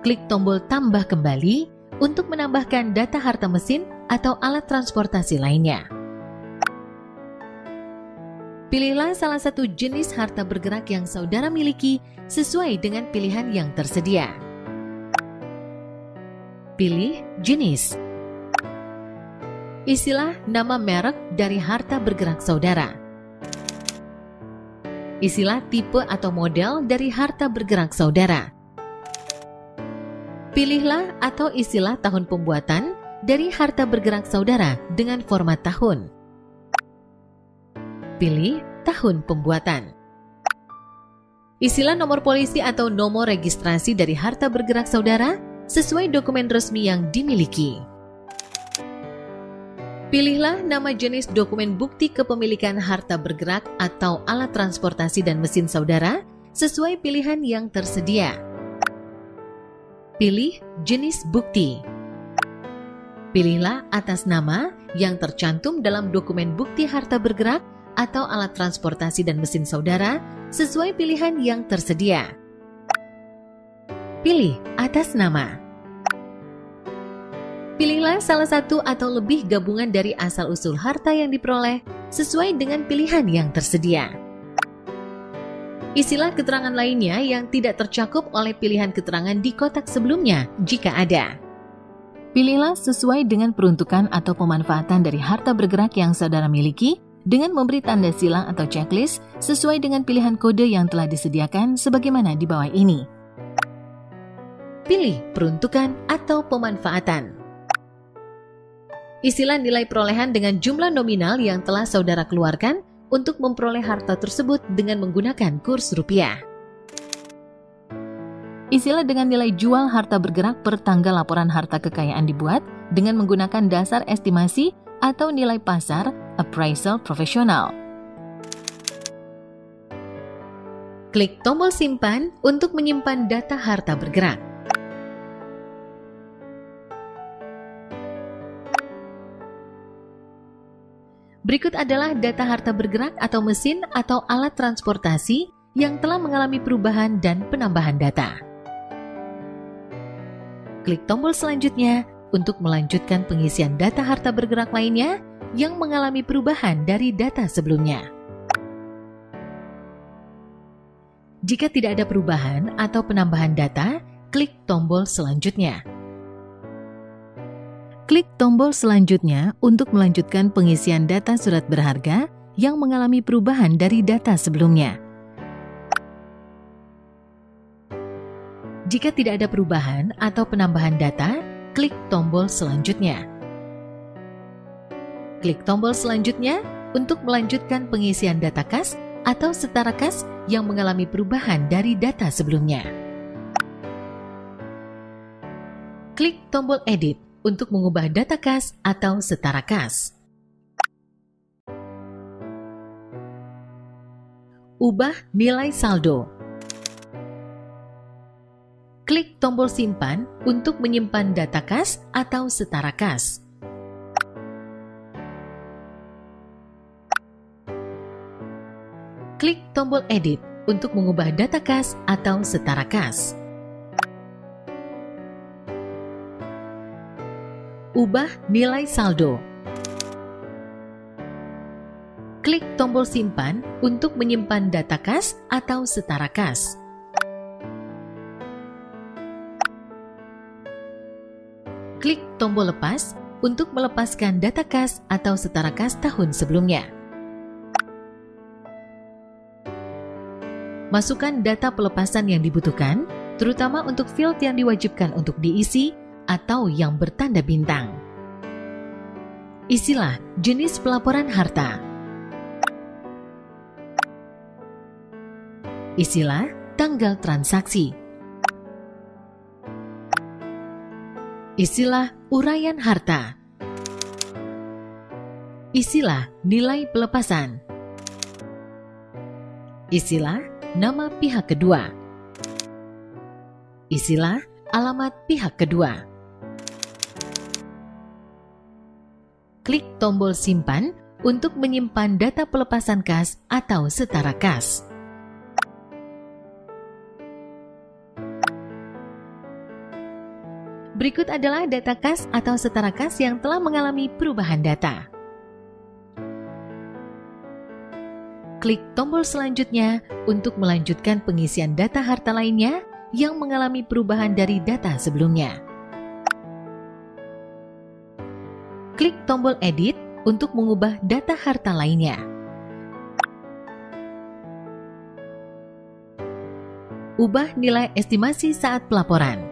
Klik tombol tambah kembali untuk menambahkan data harta mesin atau alat transportasi lainnya. Pilihlah salah satu jenis harta bergerak yang saudara miliki sesuai dengan pilihan yang tersedia. Pilih jenis. Isilah nama merek dari harta bergerak saudara. Isilah tipe atau model dari harta bergerak saudara. Pilihlah atau isilah tahun pembuatan dari harta bergerak saudara dengan format tahun. Pilih tahun pembuatan. Isilah nomor polisi atau nomor registrasi dari harta bergerak saudara sesuai dokumen resmi yang dimiliki. Pilihlah nama jenis dokumen bukti kepemilikan harta bergerak atau alat transportasi dan mesin saudara sesuai pilihan yang tersedia. Pilih jenis bukti. Pilihlah atas nama yang tercantum dalam dokumen bukti harta bergerak atau alat transportasi dan mesin saudara sesuai pilihan yang tersedia. Pilih atas nama. Pilihlah salah satu atau lebih gabungan dari asal-usul harta yang diperoleh sesuai dengan pilihan yang tersedia. Isilah keterangan lainnya yang tidak tercakup oleh pilihan keterangan di kotak sebelumnya jika ada. Pilihlah sesuai dengan peruntukan atau pemanfaatan dari harta bergerak yang saudara miliki dengan memberi tanda silang atau checklist sesuai dengan pilihan kode yang telah disediakan sebagaimana di bawah ini. Pilih peruntukan atau pemanfaatan. Isilah nilai perolehan dengan jumlah nominal yang telah saudara keluarkan untuk memperoleh harta tersebut dengan menggunakan kurs rupiah. Isilah dengan nilai jual harta bergerak per tanggal laporan harta kekayaan dibuat dengan menggunakan dasar estimasi atau nilai pasar appraisal profesional. Klik tombol simpan untuk menyimpan data harta bergerak. Berikut adalah data harta bergerak atau mesin atau alat transportasi yang telah mengalami perubahan dan penambahan data. Klik tombol selanjutnya untuk melanjutkan pengisian data harta bergerak lainnya yang mengalami perubahan dari data sebelumnya. Jika tidak ada perubahan atau penambahan data, klik tombol selanjutnya. Klik tombol selanjutnya untuk melanjutkan pengisian data surat berharga yang mengalami perubahan dari data sebelumnya. Jika tidak ada perubahan atau penambahan data, klik tombol selanjutnya. Klik tombol selanjutnya untuk melanjutkan pengisian data kas atau setara kas yang mengalami perubahan dari data sebelumnya. Klik tombol edit untuk mengubah data kas atau setara kas. Ubah nilai saldo. Klik tombol simpan untuk menyimpan data kas atau setara kas. Klik tombol edit untuk mengubah data kas atau setara kas. Ubah nilai saldo. Klik tombol simpan untuk menyimpan data kas atau setara kas. Klik tombol lepas untuk melepaskan data kas atau setara kas tahun sebelumnya. Masukkan data pelepasan yang dibutuhkan, terutama untuk field yang diwajibkan untuk diisi atau yang bertanda bintang. Isilah jenis pelaporan harta. Isilah tanggal transaksi. Isilah uraian harta. Isilah nilai pelepasan. Isilah nama pihak kedua. Isilah alamat pihak kedua. Klik tombol simpan untuk menyimpan data pelepasan kas atau setara kas. Berikut adalah data kas atau setara kas yang telah mengalami perubahan data. Klik tombol selanjutnya untuk melanjutkan pengisian data harta lainnya yang mengalami perubahan dari data sebelumnya. Klik tombol edit untuk mengubah data harta lainnya. Ubah nilai estimasi saat pelaporan.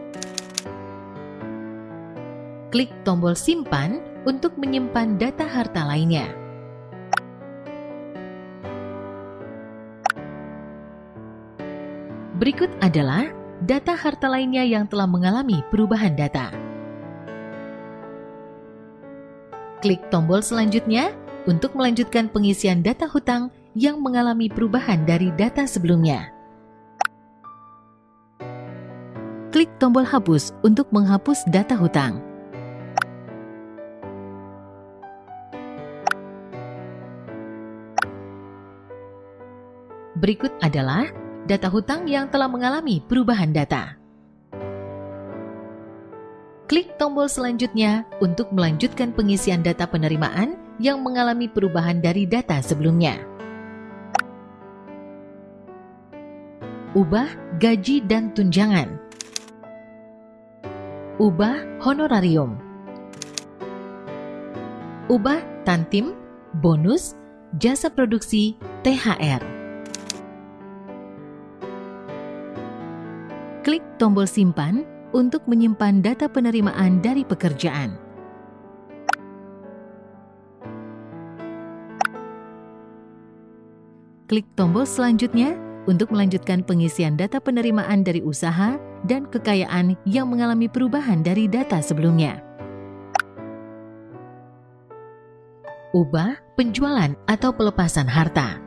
Klik tombol simpan untuk menyimpan data harta lainnya. Berikut adalah data harta lainnya yang telah mengalami perubahan data. Klik tombol selanjutnya untuk melanjutkan pengisian data hutang yang mengalami perubahan dari data sebelumnya. Klik tombol hapus untuk menghapus data hutang. Berikut adalah data hutang yang telah mengalami perubahan data. Klik tombol selanjutnya untuk melanjutkan pengisian data penerimaan yang mengalami perubahan dari data sebelumnya. Ubah gaji dan tunjangan. Ubah honorarium. Ubah tantim, bonus, jasa produksi, THR. Klik tombol simpan untuk menyimpan data penerimaan dari pekerjaan. Klik tombol selanjutnya untuk melanjutkan pengisian data penerimaan dari usaha dan kekayaan yang mengalami perubahan dari data sebelumnya. Ubah penjualan atau pelepasan harta.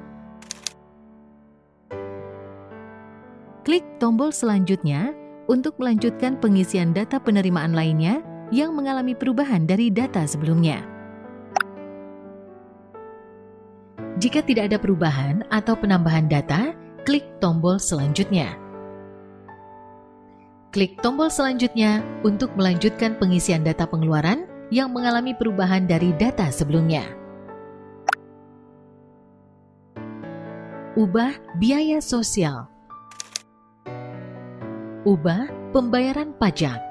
Klik tombol selanjutnya untuk melanjutkan pengisian data penerimaan lainnya yang mengalami perubahan dari data sebelumnya. Jika tidak ada perubahan atau penambahan data, klik tombol selanjutnya. Klik tombol selanjutnya untuk melanjutkan pengisian data pengeluaran yang mengalami perubahan dari data sebelumnya. Ubah biaya sosial. Ubah pembayaran pajak.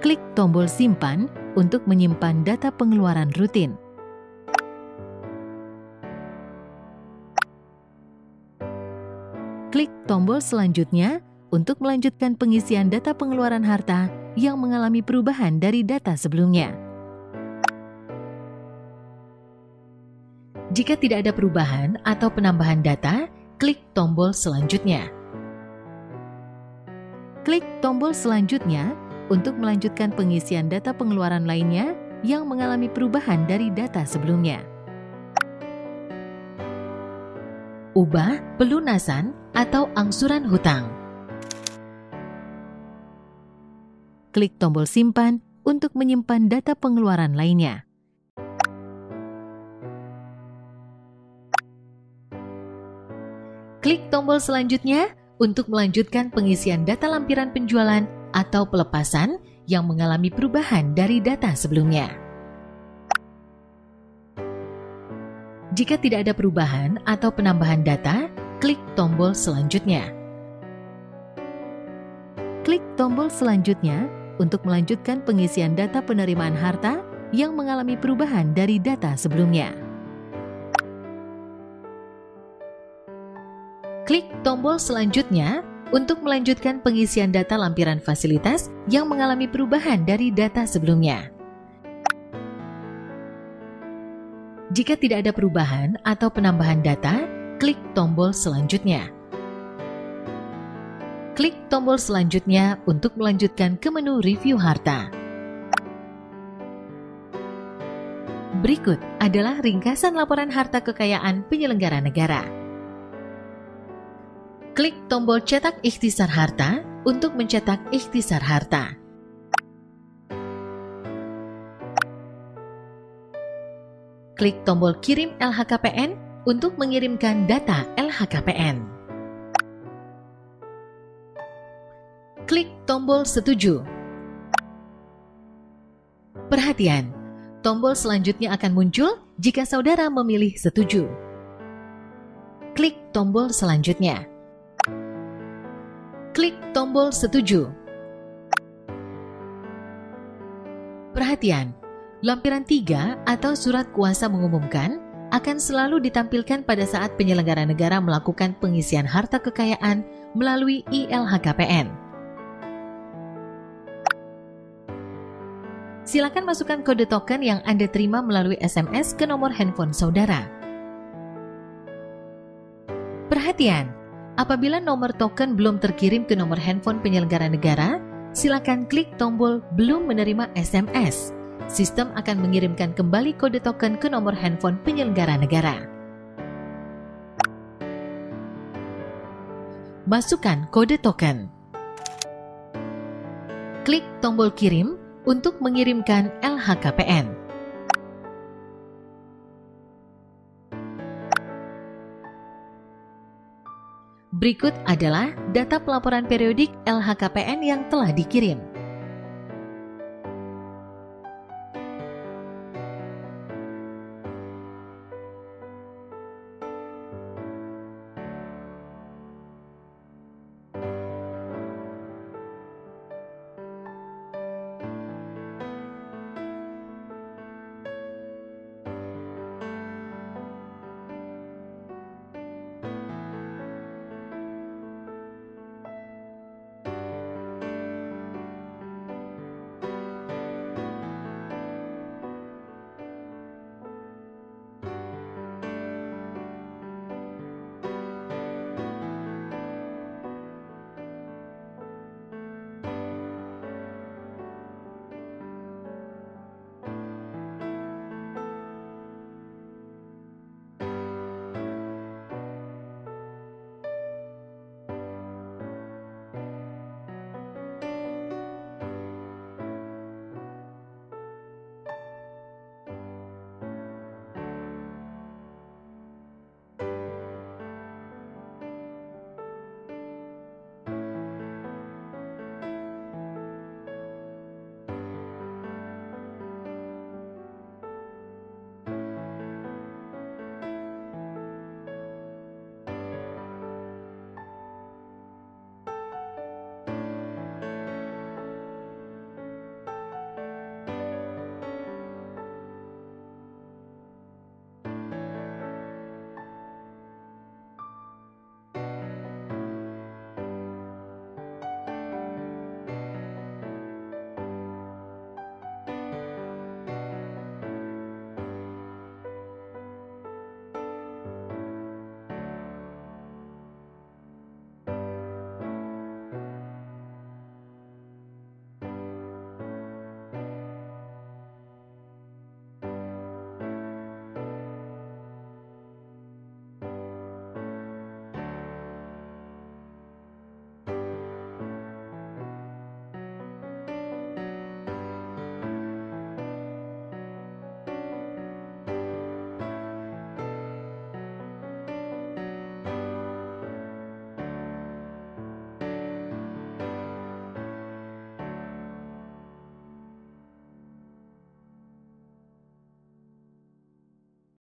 Klik tombol simpan untuk menyimpan data pengeluaran rutin. Klik tombol selanjutnya untuk melanjutkan pengisian data pengeluaran harta yang mengalami perubahan dari data sebelumnya. Jika tidak ada perubahan atau penambahan data, klik tombol selanjutnya. Klik tombol selanjutnya untuk melanjutkan pengisian data pengeluaran lainnya yang mengalami perubahan dari data sebelumnya. Ubah pelunasan atau angsuran hutang. Klik tombol simpan untuk menyimpan data pengeluaran lainnya. Klik tombol selanjutnya untuk melanjutkan pengisian data lampiran penjualan atau pelepasan yang mengalami perubahan dari data sebelumnya. Jika tidak ada perubahan atau penambahan data, klik tombol selanjutnya. Klik tombol selanjutnya untuk melanjutkan pengisian data penerimaan harta yang mengalami perubahan dari data sebelumnya. Klik tombol selanjutnya untuk melanjutkan pengisian data lampiran fasilitas yang mengalami perubahan dari data sebelumnya. Jika tidak ada perubahan atau penambahan data, klik tombol selanjutnya. Klik tombol selanjutnya untuk melanjutkan ke menu review harta. Berikut adalah ringkasan laporan harta kekayaan penyelenggara negara. Klik tombol cetak ikhtisar harta untuk mencetak ikhtisar harta. Klik tombol kirim LHKPN untuk mengirimkan data LHKPN. Klik tombol setuju. Perhatian, tombol selanjutnya akan muncul jika saudara memilih setuju. Klik tombol selanjutnya. Klik tombol setuju. Perhatian, lampiran 3 atau surat kuasa mengumumkan akan selalu ditampilkan pada saat penyelenggara negara melakukan pengisian harta kekayaan melalui ILHKPN. Silakan masukkan kode token yang Anda terima melalui SMS ke nomor handphone saudara. Perhatian, apabila nomor token belum terkirim ke nomor handphone penyelenggara negara, silakan klik tombol belum menerima SMS. Sistem akan mengirimkan kembali kode token ke nomor handphone penyelenggara negara. Masukkan kode token. Klik tombol kirim untuk mengirimkan LHKPN. Berikut adalah data pelaporan periodik LHKPN yang telah dikirim.